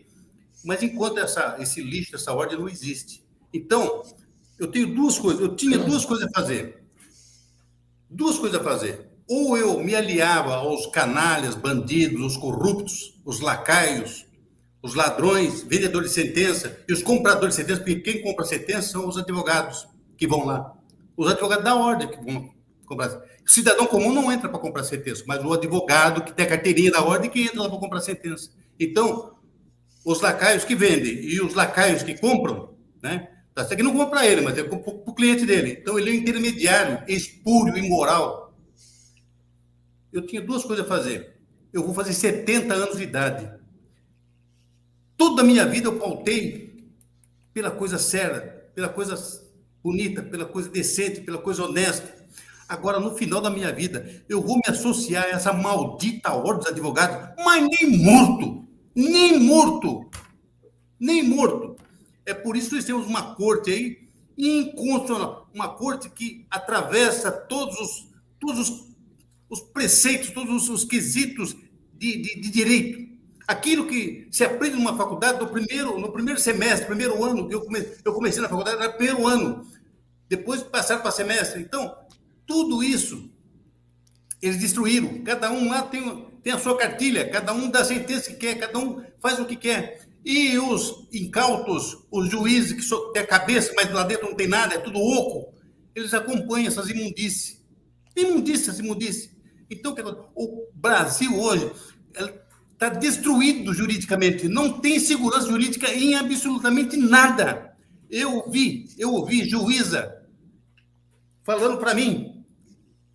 mas enquanto esse lixo, essa ordem não existe. Então, eu tinha duas coisas a fazer. Ou eu me aliava aos canalhas, bandidos, os corruptos, os lacaios, os ladrões, vendedores de sentença e os compradores de sentença, porque quem compra sentença são os advogados que vão lá. Os advogados da ordem que vão comprar. O cidadão comum não entra para comprar sentença, mas o advogado que tem a carteirinha da ordem que entra lá para comprar sentença. Então, os lacaios que vendem e os lacaios que compram, né? Tá certo que não compra para ele, mas é para o cliente dele. Então, ele é um intermediário, espúrio, imoral. Eu tinha 2 coisas a fazer. Eu vou fazer 70 anos de idade. Toda a minha vida eu pautei pela coisa séria, pela coisa bonita, pela coisa decente, pela coisa honesta. Agora, no final da minha vida, eu vou me associar a essa maldita ordem dos advogados, mas nem morto. É por isso que nós temos uma corte aí inconstitucional, uma corte que atravessa todos os preceitos, todos os quesitos de direito. Aquilo que se aprende numa faculdade no primeiro semestre, primeiro ano, que eu comecei na faculdade, era primeiro ano. Depois passaram para semestre. Então, tudo isso, eles destruíram. Cada um lá tem a sua cartilha, cada um dá a sentença que quer, cada um faz o que quer. E os incautos, os juízes que só têm a cabeça, mas lá dentro não tem nada, é tudo oco, eles acompanham essas imundícies. Imundícies. Então, o Brasil hoje está destruído juridicamente, não tem segurança jurídica em absolutamente nada. Eu ouvi juíza falando para mim,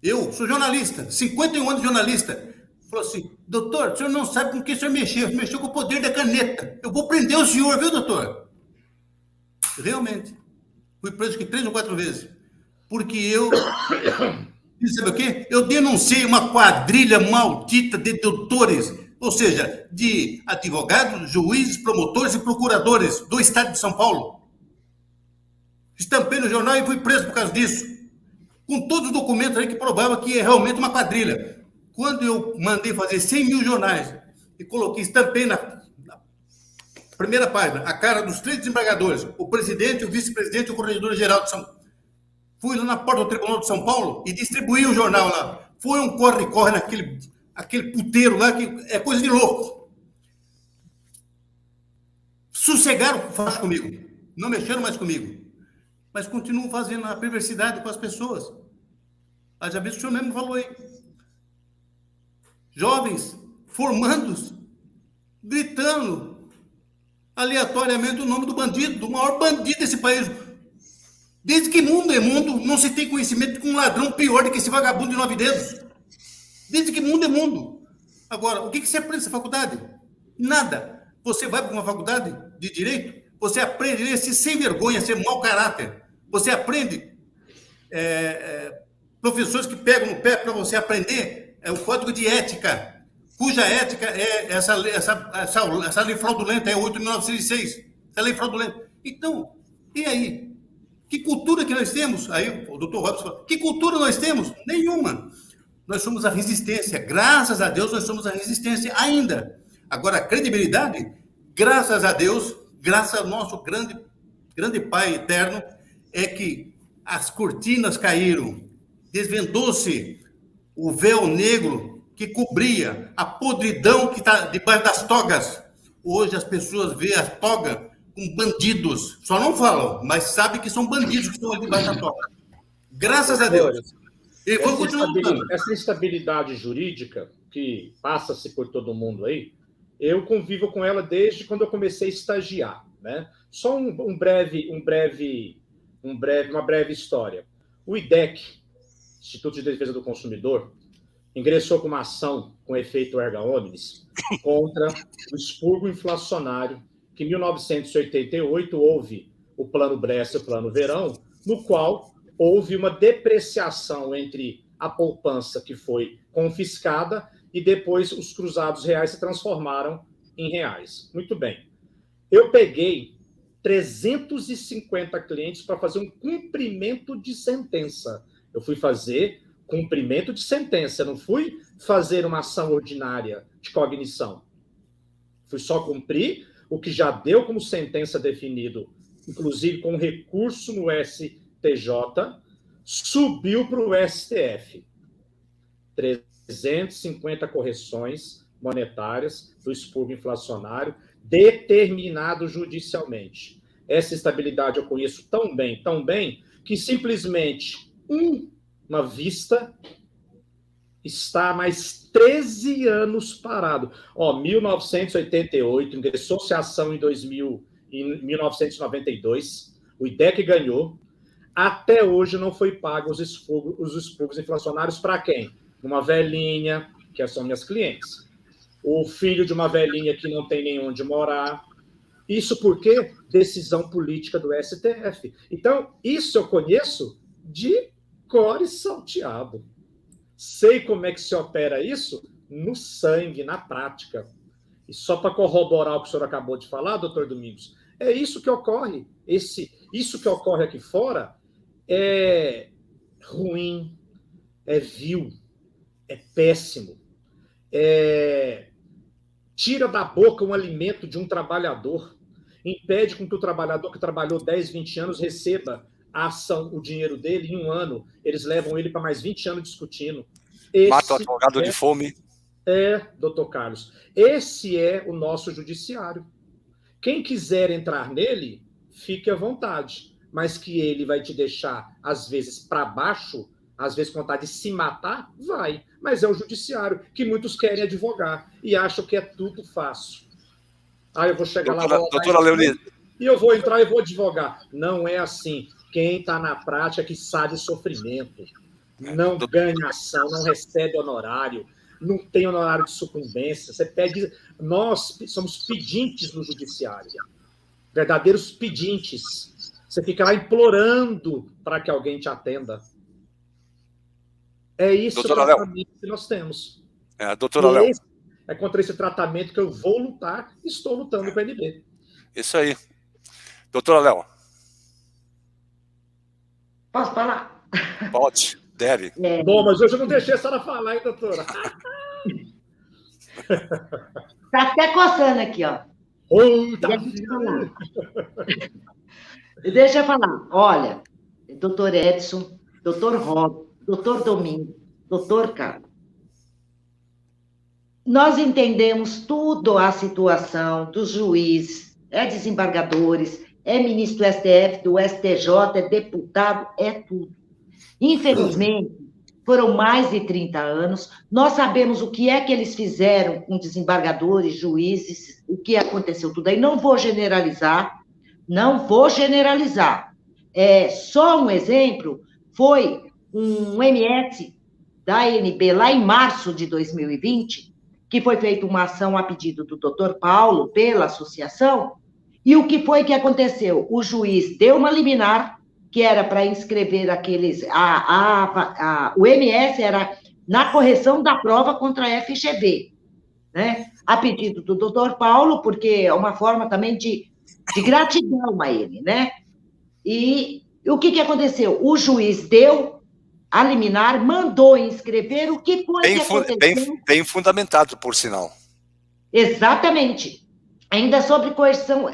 eu sou jornalista, 51 anos de jornalista, falou assim: doutor, o senhor não sabe com o que o senhor mexeu com o poder da caneta, eu vou prender o senhor, viu, doutor? Realmente, fui preso aqui 3 ou 4 vezes, porque sabe o quê? Eu denunciei uma quadrilha maldita de doutores, ou seja, de advogados, juízes, promotores e procuradores do estado de São Paulo. Estampei no jornal e fui preso por causa disso. com todos os documentos aí que provavam que é realmente uma quadrilha. Quando eu mandei fazer 100 mil jornais e coloquei, estampei na primeira página a cara dos 3 desembargadores, o presidente, o vice-presidente e o coordenador-geral de São Paulo. Fui lá na porta do Tribunal de São Paulo e distribuí o jornal lá. Foi um corre-corre naquele puteiro lá, que é coisa de louco. Sossegaram o facho comigo. Não mexeram mais comigo. Mas continuam fazendo a perversidade com as pessoas. Haja visto que o senhor mesmo falou aí. Jovens, formandos, gritando aleatoriamente o nome do bandido, do maior bandido desse país. Desde que mundo é mundo, não se tem conhecimento de um ladrão pior do que esse vagabundo de 9 dedos. Desde que mundo é mundo. Agora, o que você aprende nessa faculdade? Nada. Você vai para uma faculdade de direito, você aprende a ser sem vergonha, a ser mau caráter. Você aprende professores que pegam no pé para você aprender o código de ética, cuja ética é essa lei fraudulenta, é 8.906, essa lei fraudulenta. Então, e aí? Que cultura que nós temos? Aí o doutor Robson falou, que cultura nós temos? Nenhuma. Nós somos a resistência. Graças a Deus, nós somos a resistência ainda. Agora, a credibilidade, graças a Deus, graças ao nosso grande Pai eterno, é que as cortinas caíram, desvendou-se o véu negro que cobria a podridão que está debaixo das togas. Hoje as pessoas veem a toga com bandidos. Só não falam, mas sabem que são bandidos que estão debaixo da toga. Graças a Deus. E vou continuar lutando. Essa instabilidade jurídica que passa-se por todo mundo aí, eu convivo com ela desde quando eu comecei a estagiar, né? Só uma breve história. O IDEC, Instituto de Defesa do Consumidor, ingressou com uma ação com efeito erga omnes contra o expurgo inflacionário que em 1988 houve o Plano Bresser e o Plano Verão, no qual houve uma depreciação entre a poupança que foi confiscada e depois os cruzados reais se transformaram em reais. Muito bem. Eu peguei 350 clientes para fazer um cumprimento de sentença. Eu fui fazer cumprimento de sentença, eu não fui fazer uma ação ordinária de cognição. Fui só cumprir o que já deu como sentença definido, inclusive com recurso no STJ, subiu para o STF. 350 correções monetárias do expurgo inflacionário, determinado judicialmente. Essa estabilidade eu conheço tão bem, que simplesmente uma vista está há mais 13 anos parado. 1988, ingressou-se a ação em 1992, o IDEC ganhou, até hoje não foi pago os expurgos inflacionários para quem? Uma velhinha, que são minhas clientes. O filho de uma velhinha que não tem nem onde morar. Isso porque decisão política do STF. Então, isso eu conheço de cor e salteado. Sei como é que se opera isso no sangue, na prática. E só para corroborar o que o senhor acabou de falar, doutor Domingos, é isso que ocorre. Isso que ocorre aqui fora é ruim, é vil, é péssimo. Tira da boca um alimento de um trabalhador, impede com que o trabalhador que trabalhou 10, 20 anos receba a ação, o dinheiro dele, em um ano. Eles levam ele para mais 20 anos discutindo. Mata o advogado de fome. Doutor Carlos, esse é o nosso judiciário. Quem quiser entrar nele, fique à vontade, mas que ele vai te deixar, às vezes, para baixo, às vezes com vontade de se matar, vai. Mas é o judiciário, que muitos querem advogar e acham que é tudo fácil. Eu vou chegar lá... Doutora Leonir. E eu vou entrar e vou advogar. Não é assim. Quem está na prática que sabe o sofrimento. Não ganha ação, não recebe honorário, não tem honorário de sucumbência. Você pede... Nós somos pedintes no judiciário. Verdadeiros pedintes. Você fica lá implorando para que alguém te atenda. É isso o tratamento que nós temos. Doutora Léo. É contra esse tratamento que eu vou lutar e estou lutando com a NB. Isso aí. Doutora Léo. Posso falar? Pode, deve. Bom, mas hoje eu não deixei a senhora falar, hein, doutora? Tá até coçando aqui, ó. Deixa eu falar. Olha, doutor Edson, doutor Rob, doutor Domingos, doutor Carlos, nós entendemos tudo a situação dos juízes, desembargadores, ministro do STF, do STJ, deputado, tudo. Infelizmente, foram mais de 30 anos, nós sabemos o que é que eles fizeram com desembargadores, juízes, o que aconteceu tudo aí. Não vou generalizar. Só um exemplo, foi um MS da ANB, lá em março de 2020, que foi feita uma ação a pedido do doutor Paulo, pela associação, e o que foi que aconteceu? O juiz deu uma liminar, que era para inscrever aqueles... o MS era na correção da prova contra a FGV, né? A pedido do doutor Paulo, porque é uma forma também de gratidão a ele, né? E o que aconteceu? O juiz deu a liminar, mandou inscrever, o que foi que aconteceu? Bem fundamentado, por sinal. Exatamente. Ainda sobre coerção...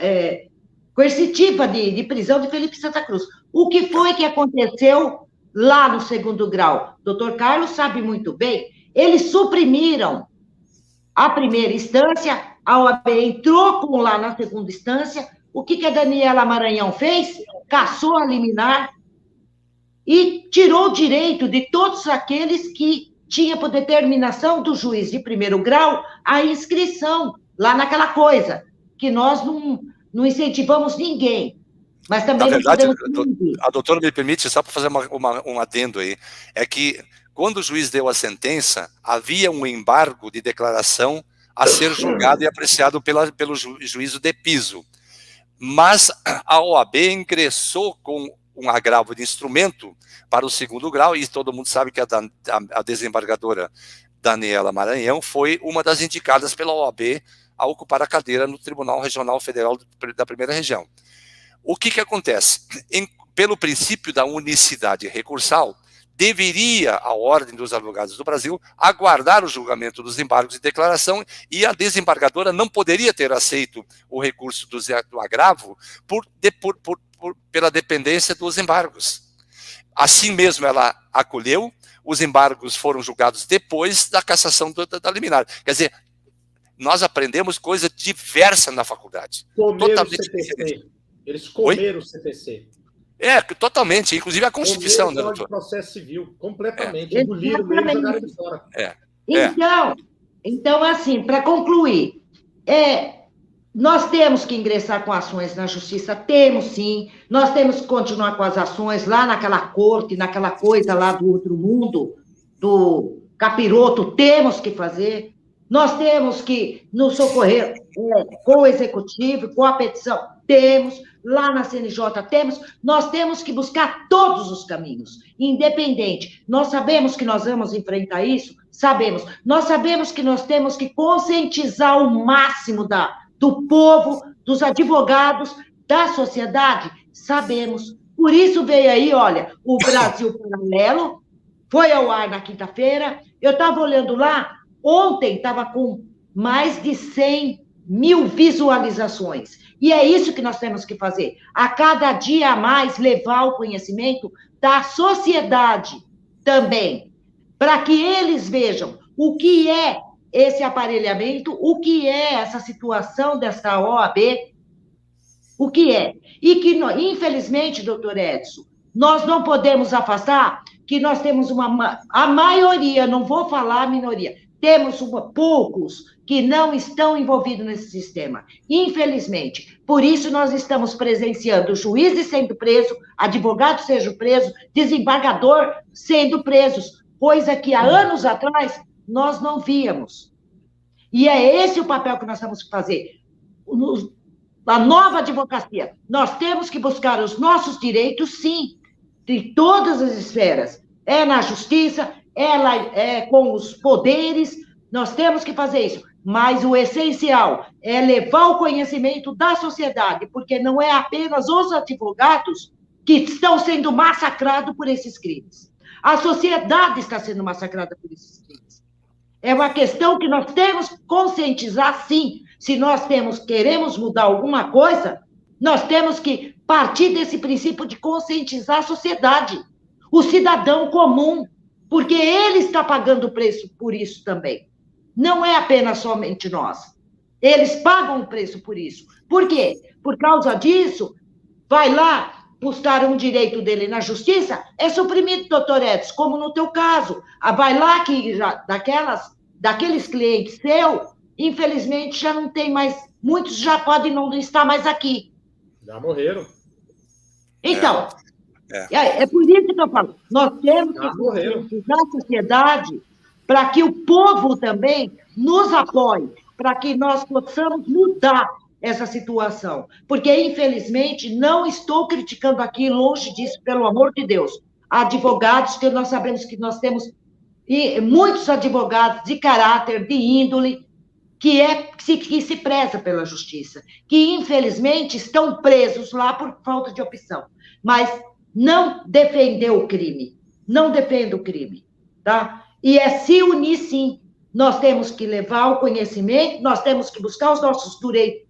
coercitiva de prisão de Felipe Santa Cruz. O que foi que aconteceu lá no segundo grau? Doutor Carlos sabe muito bem, eles suprimiram a primeira instância, a OAB entrou lá na segunda instância, o que a Daniela Maranhão fez? Cassou a liminar e tirou o direito de todos aqueles que tinham, por determinação do juiz de primeiro grau, a inscrição lá naquela coisa, que nós não incentivamos ninguém, mas também... Na verdade, a doutora me permite, só para fazer um adendo aí, é que quando o juiz deu a sentença, havia um embargo de declaração a ser julgado e apreciado pelo juízo de piso. Mas a OAB ingressou com um agravo de instrumento para o segundo grau, e todo mundo sabe que a desembargadora Daniela Maranhão foi uma das indicadas pela OAB a ocupar a cadeira no Tribunal Regional Federal da Primeira Região. O que acontece? Pelo princípio da unicidade recursal, deveria a Ordem dos Advogados do Brasil aguardar o julgamento dos embargos de declaração, e a desembargadora não poderia ter aceito o recurso do agravo pela dependência dos embargos. Assim mesmo ela acolheu, os embargos foram julgados depois da cassação da liminar. Quer dizer, nós aprendemos coisa diversa na faculdade. Comeram o CPC. Eles comeram o CPC. Totalmente. Inclusive a Constituição, né, doutor? De processo civil, completamente. Engoliram mesmo e jogaram de fora. Então, assim, para concluir, nós temos que ingressar com ações na justiça, temos sim, nós temos que continuar com as ações lá naquela corte, naquela coisa lá do outro mundo, do capiroto, temos que fazer. Nós temos que nos socorrer com o executivo, com a petição, temos, lá na CNJ temos, nós temos que buscar todos os caminhos, independente. Nós sabemos que nós vamos enfrentar isso? Sabemos. Nós sabemos que nós temos que conscientizar o máximo do povo, dos advogados, da sociedade? Sabemos. Por isso veio aí, olha, o Brasil Paralelo, foi ao ar na quinta-feira, eu estava olhando lá, ontem estava com mais de 100 mil visualizações. E é isso que nós temos que fazer. A cada dia a mais, levar o conhecimento da sociedade também, para que eles vejam o que é esse aparelhamento, o que é essa situação dessa OAB, o que é. E que, infelizmente, doutor Edson, nós não podemos afastar que nós temos a maioria, não vou falar a minoria, temos poucos que não estão envolvidos nesse sistema, infelizmente. Por isso, nós estamos presenciando juízes sendo presos, advogados sendo presos, desembargador sendo presos, coisa que há anos atrás nós não víamos. E é esse o papel que nós temos que fazer. A nova advocacia, nós temos que buscar os nossos direitos, sim, de todas as esferas. É na justiça, é com os poderes, nós temos que fazer isso. Mas o essencial é levar o conhecimento da sociedade, porque não é apenas os advogados que estão sendo massacrados por esses crimes. A sociedade está sendo massacrada por esses crimes. É uma questão que nós temos que conscientizar, sim. Se nós queremos mudar alguma coisa, nós temos que partir desse princípio de conscientizar a sociedade, o cidadão comum, porque ele está pagando o preço por isso também. Não é apenas somente nós. Eles pagam o preço por isso. Por quê? Por causa disso, vai lá buscar um direito dele na justiça, é suprimido, doutor Edson, como no teu caso. Vai lá que daqueles clientes seu, infelizmente já não tem mais, muitos já podem não estar mais aqui. Já morreram. Então, é por isso que eu falo, nós temos que conscientizar a sociedade para que o povo também nos apoie, para que nós possamos mudar essa situação. Porque, infelizmente, não estou criticando aqui, longe disso, pelo amor de Deus. Advogados, que nós sabemos que nós temos muitos advogados de caráter, de índole, que se preza pela justiça, que, infelizmente, estão presos lá por falta de opção. Mas não defender o crime. Não defenda o crime, tá? E é se unir, sim. Nós temos que levar o conhecimento, nós temos que buscar os nossos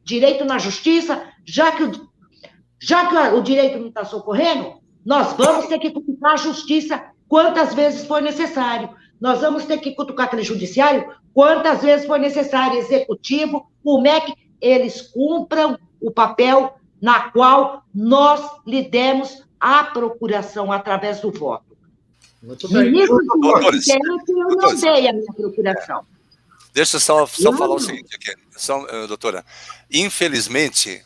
direitos na justiça, já que o direito não está socorrendo, nós vamos ter que cutucar a justiça quantas vezes for necessário. Nós vamos ter que cutucar aquele judiciário quantas vezes for necessário. Executivo, o MEC, eles cumpram o papel na qual nós lhe demos a procuração através do voto. Muito bem. Ministro do eu não dei a minha procuração. Deixa eu só falar o seguinte aqui, doutora. Infelizmente,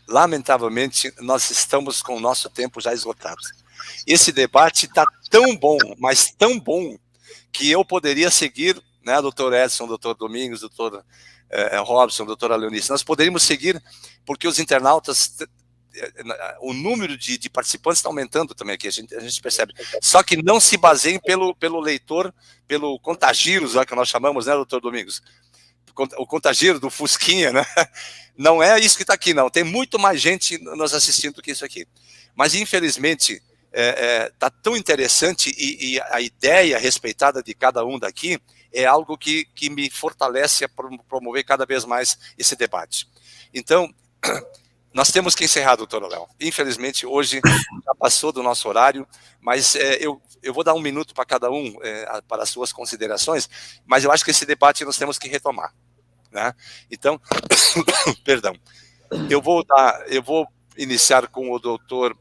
lamentavelmente, nós estamos com o nosso tempo já esgotado. Esse debate está tão bom, mas tão bom, que eu poderia seguir, né, doutor Edson, doutor Domingos, doutor Robson, doutora Leonice, nós poderíamos seguir, porque os internautas, o número de participantes está aumentando também aqui, a gente percebe. Só que não se baseiem pelo leitor, pelo contagírus, que nós chamamos, né, doutor Domingos? O contagiro do Fusquinha, né? Não é isso que está aqui, não. Tem muito mais gente nos assistindo do que isso aqui. Mas, infelizmente, está tão interessante e a ideia respeitada de cada um daqui é algo que me fortalece a promover cada vez mais esse debate. Então, nós temos que encerrar, doutor Léo. Infelizmente, hoje já passou do nosso horário, mas eu vou dar um minuto para cada um, para as suas considerações, mas eu acho que esse debate nós temos que retomar, né? Então, perdão, eu vou iniciar com o doutor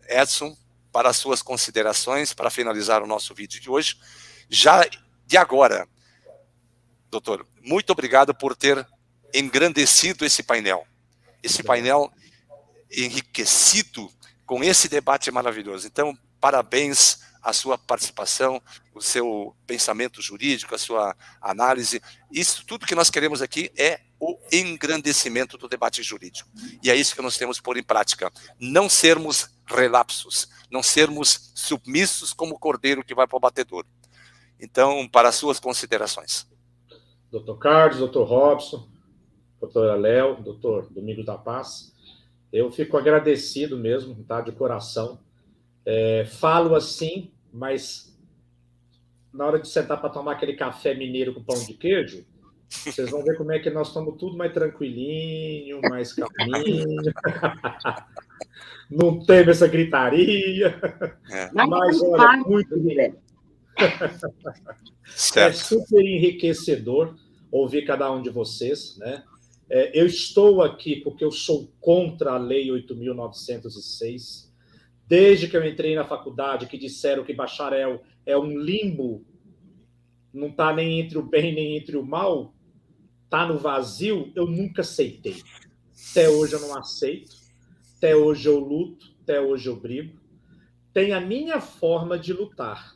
Edson para as suas considerações, para finalizar o nosso vídeo de hoje. Já de agora, doutor, muito obrigado por ter engrandecido esse painel. Esse painel enriquecido com esse debate maravilhoso. Então, parabéns à sua participação, o seu pensamento jurídico, a sua análise. Isso tudo que nós queremos aqui é o engrandecimento do debate jurídico. E é isso que nós temos que pôr em prática. Não sermos relapsos, não sermos submissos como o cordeiro que vai para o batedor. Então, para as suas considerações. Doutor Carlos, doutor Robson, doutora Léo, doutor Domingos da Paz, eu fico agradecido mesmo, tá, de coração. Falo assim, mas na hora de sentar para tomar aquele café mineiro com pão de queijo, vocês vão ver como é que nós estamos tudo mais tranquilinho, mais calminho. Não teve essa gritaria. Mas olha, muito bem. É super enriquecedor ouvir cada um de vocês, né? Eu estou aqui porque eu sou contra a Lei 8.906. Desde que eu entrei na faculdade, que disseram que bacharel é um limbo, não está nem entre o bem nem entre o mal, está no vazio, eu nunca aceitei. Até hoje eu não aceito, até hoje eu luto, até hoje eu brigo. Tenho a minha forma de lutar,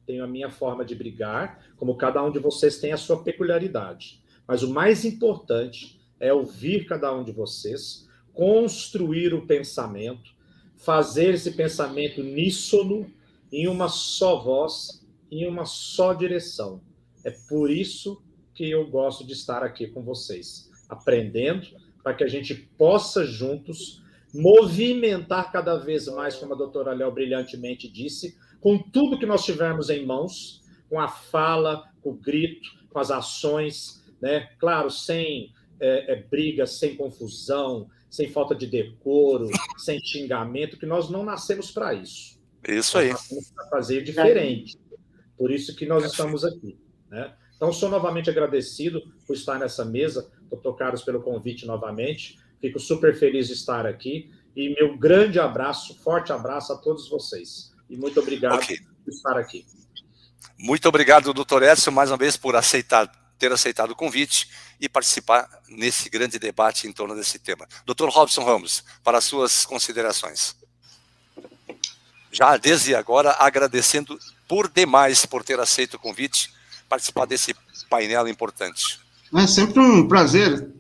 tenho a minha forma de brigar, como cada um de vocês tem a sua peculiaridade. Mas o mais importante é ouvir cada um de vocês, construir o pensamento, fazer esse pensamento uníssono, em uma só voz, em uma só direção. É por isso que eu gosto de estar aqui com vocês, aprendendo, para que a gente possa juntos movimentar cada vez mais, como a doutora Léo brilhantemente disse, com tudo que nós tivermos em mãos, com a fala, com o grito, com as ações, né? Claro, sem briga, sem confusão, sem falta de decoro, sem xingamento, que nós não nascemos para isso. Isso aí. Nós nascemos para fazer diferente. Por isso que nós estamos aqui, né? Então, sou novamente agradecido por estar nessa mesa, doutor Carlos, pelo convite novamente. Fico super feliz de estar aqui. E meu grande abraço, forte abraço a todos vocês. E muito obrigado por estar aqui. Muito obrigado, doutor Edson, mais uma vez, por ter aceitado o convite e participar nesse grande debate em torno desse tema. Doutor Robson Ramos, para as suas considerações. Já desde agora, agradecendo por demais por ter aceito o convite, participar desse painel importante. É sempre um prazer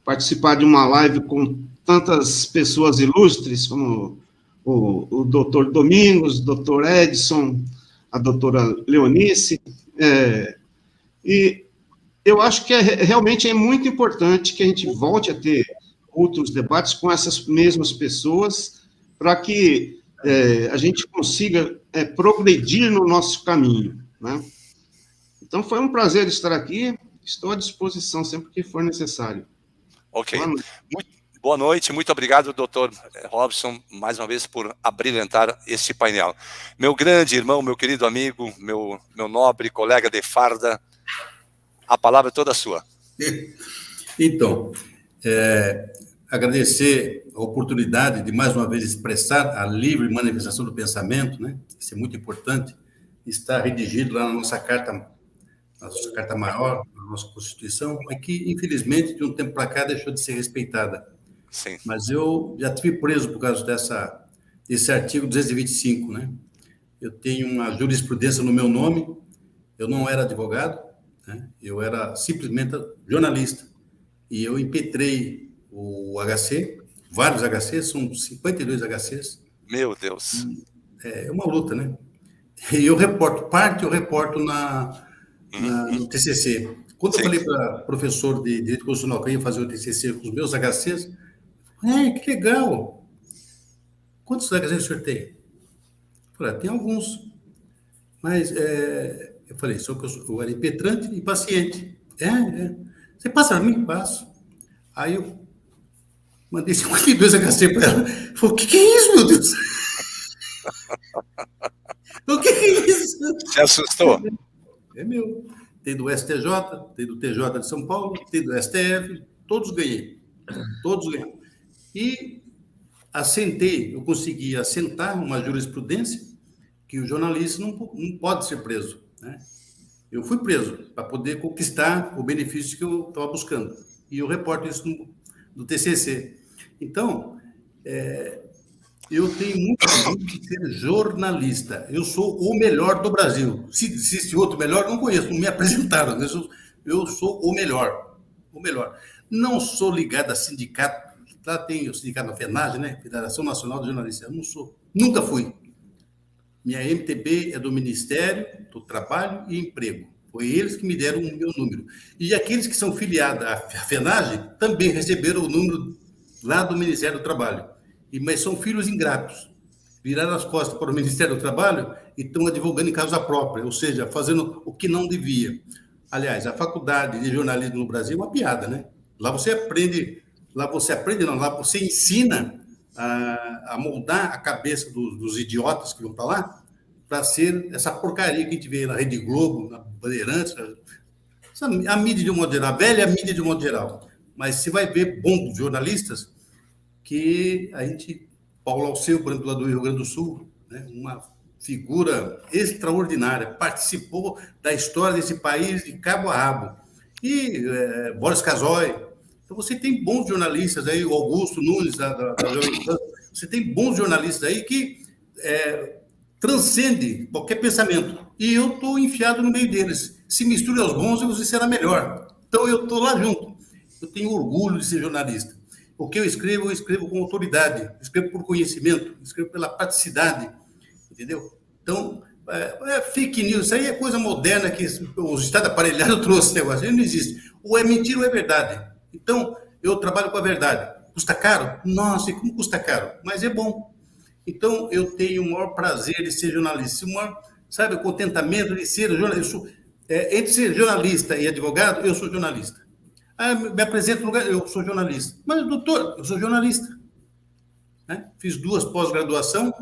participar de uma live com tantas pessoas ilustres, como o doutor Domingos, o doutor Edson, a doutora Leonice, e eu acho que realmente é muito importante que a gente volte a ter outros debates com essas mesmas pessoas, para que a gente consiga progredir no nosso caminho, né? Então, foi um prazer estar aqui, estou à disposição sempre que for necessário. Ok. Boa noite, muito obrigado, doutor Robson, mais uma vez, por abrilhantar este painel. Meu grande irmão, meu querido amigo, meu nobre colega de farda, a palavra é toda sua. Então, agradecer a oportunidade de, mais uma vez, expressar a livre manifestação do pensamento, né? Isso é muito importante. Está redigido lá na nossa carta maior, na nossa Constituição, mas que, infelizmente, de um tempo para cá, deixou de ser respeitada. Sim. Mas eu já estive preso por causa desse artigo 225, né? Eu tenho uma jurisprudência no meu nome, eu não era advogado, né? Eu era simplesmente jornalista, e eu impetrei o HC, vários HCs, são 52 HCs. Meu Deus. É uma luta, né? E eu reporto no TCC. Quando eu falei para professor de Direito Constitucional que eu ia fazer o TCC com os meus HCs, que legal! Quantos HCs o senhor tem? Eu falei, tem alguns. Mas, eu falei, só que eu era impetrante e paciente. Você passa para mim? Passo. Aí eu mandei 52 HC para ela. Falei, o que é isso, meu Deus? O que é isso? Se assustou? É meu. Tem do STJ, tem do TJ de São Paulo, tem do STF, todos ganhei. Todos ganhei. E eu consegui assentar uma jurisprudência que o jornalista não pode ser preso, né? Eu fui preso para poder conquistar o benefício que eu estava buscando. E eu reporto isso no TCC. Então, eu tenho muito orgulho de ser jornalista. Eu sou o melhor do Brasil. Se existe outro melhor, não conheço, não me apresentaram. Eu sou o melhor. O melhor. Não sou ligado a sindicato. Lá tem o sindicato da FENAGE, né? Federação Nacional de Jornalistas. Eu não sou. Nunca fui. Minha MTB é do Ministério do Trabalho e Emprego. Foi eles que me deram o meu número. E aqueles que são filiados à FENAGE também receberam o número lá do Ministério do Trabalho. Mas são filhos ingratos. Viraram as costas para o Ministério do Trabalho e estão advogando em causa própria, ou seja, fazendo o que não devia. Aliás, a faculdade de jornalismo no Brasil é uma piada, né? Lá você ensina a moldar a cabeça dos idiotas que vão para lá, para ser essa porcaria que a gente vê na Rede Globo, na Bandeirantes, a mídia de um modo geral, a velha mídia de um modo geral. Mas você vai ver bons jornalistas que Paulo Alceu, por exemplo, lá do Rio Grande do Sul, né, uma figura extraordinária, participou da história desse país de cabo a rabo. E Boris Casoy. Então, você tem bons jornalistas aí, o Augusto Nunes, você tem bons jornalistas aí que transcendem qualquer pensamento. E eu estou enfiado no meio deles. Se misture aos bons, você será melhor. Então, eu estou lá junto. Eu tenho orgulho de ser jornalista. O que eu escrevo com autoridade, escrevo por conhecimento, escrevo pela praticidade, entendeu? Então, fake news, isso aí é coisa moderna que o Estado aparelhado trouxe esse negócio, ele não existe. Ou é mentira ou é verdade. Então, eu trabalho com a verdade. Custa caro? Nossa, e como custa caro? Mas é bom. Então, eu tenho o maior prazer de ser jornalista. O maior, sabe, o contentamento de ser jornalista. Entre ser jornalista e advogado, eu sou jornalista. Me apresento no lugar, eu sou jornalista. Mas, doutor, eu sou jornalista. Né? Fiz 2 pós-graduação,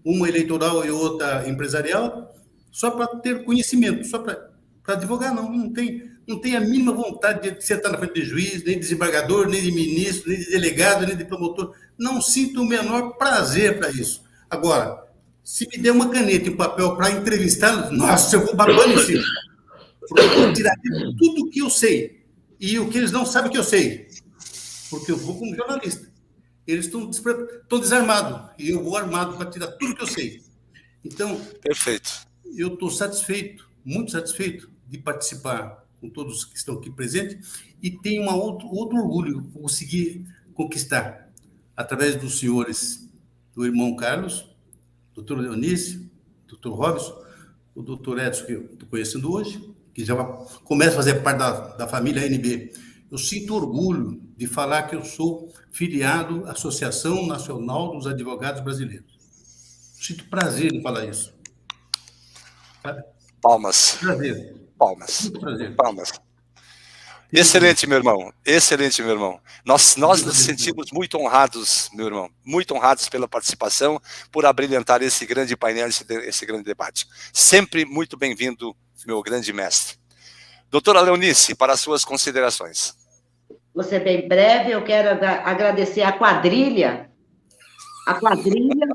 uma eleitoral e outra empresarial, só para ter conhecimento, só para advogar, não tem a mínima vontade de sentar na frente de juiz, nem de desembargador, nem de ministro, nem de delegado, nem de promotor. Não sinto o menor prazer para isso. Agora, se me der uma caneta e um papel para entrevistar, nossa, eu vou babando em cima. Porque eu vou tirar tudo o que eu sei e o que eles não sabem que eu sei. Porque eu vou como jornalista. Eles estão desarmados e eu vou armado para tirar tudo que eu sei. Então, perfeito. Eu estou satisfeito, muito satisfeito de participar com todos que estão aqui presentes e tenho outro orgulho de conseguir conquistar através dos senhores, do irmão Carlos, doutor Leonice, doutor Robson, o doutor Edson, que eu estou conhecendo hoje, que já começa a fazer parte da família ANB. Eu sinto orgulho de falar que eu sou filiado à Associação Nacional dos Advogados Brasileiros. Sinto prazer em falar isso. Sabe? Palmas. Prazer. Palmas. Muito prazer. Palmas. Excelente, meu irmão. Excelente, meu irmão. Nós nos sentimos muito honrados, meu irmão. Muito honrados pela participação, por abrilhantar esse grande painel, esse grande debate. Sempre muito bem-vindo, meu grande mestre. Doutora Leonice, para as suas considerações. Vou ser bem breve, eu quero agradecer a quadrilha. A quadrilha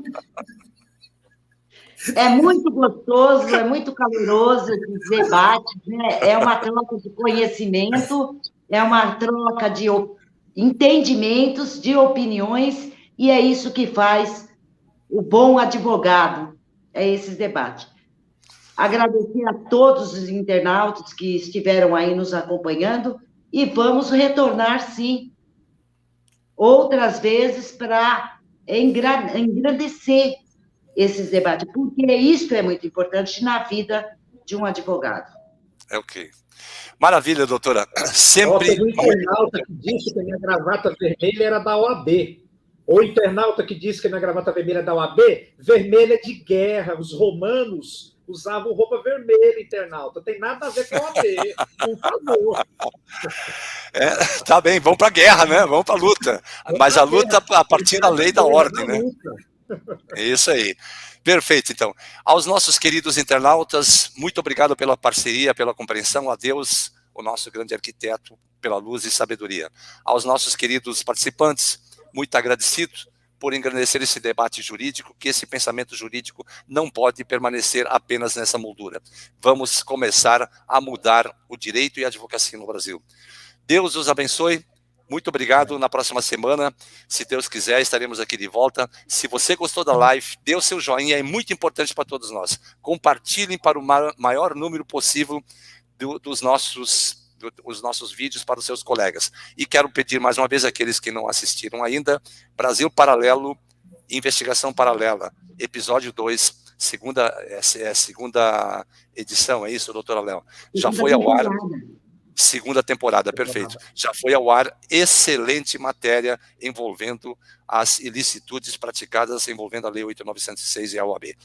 é muito gostoso, é muito caloroso esse debate, né? É uma troca de conhecimento, é uma troca de entendimentos, de opiniões, e é isso que faz o bom advogado, é esses debates. Agradecer a todos os internautas que estiveram aí nos acompanhando, e vamos retornar, sim, outras vezes para engrandecer esses debates, porque isso é muito importante na vida de um advogado. É ok. Maravilha, doutora. Sempre... Teve um internauta que disse que a minha gravata vermelha era da OAB. O internauta que disse que a minha gravata vermelha é da OAB, vermelha de guerra. Os romanos usavam roupa vermelha, internauta. Tem nada a ver com a OAB, por favor. Tá bem, vamos para a guerra, né? Vamos para a luta. Mas a luta a partir da lei da ordem, né? É isso aí. Perfeito, então. Aos nossos queridos internautas, muito obrigado pela parceria, pela compreensão. A Deus, o nosso grande arquiteto, pela luz e sabedoria. Aos nossos queridos participantes, muito agradecido por engrandecer esse debate jurídico, que esse pensamento jurídico não pode permanecer apenas nessa moldura. Vamos começar a mudar o direito e a advocacia no Brasil. Deus os abençoe. Muito obrigado. Na próxima semana, se Deus quiser, estaremos aqui de volta. Se você gostou da live, dê o seu joinha, é muito importante para todos nós. Compartilhem para o maior número possível os nossos vídeos para os seus colegas. E quero pedir mais uma vez àqueles que não assistiram ainda, Brasil Paralelo, Investigação Paralela, episódio 2, segunda edição, é isso, doutora Léo? Já foi ao ar. Segunda temporada, perfeito. Já foi ao ar, excelente matéria envolvendo as ilicitudes praticadas envolvendo a Lei 8.906 e a OAB.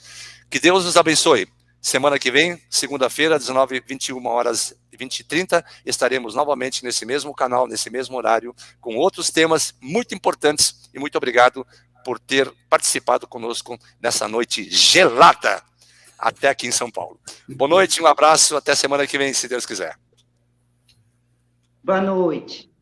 Que Deus nos abençoe. Semana que vem, segunda-feira, 21h20h30, estaremos novamente nesse mesmo canal, nesse mesmo horário, com outros temas muito importantes. E muito obrigado por ter participado conosco nessa noite gelada, até aqui em São Paulo. Boa noite, um abraço, até semana que vem, se Deus quiser. Boa noite.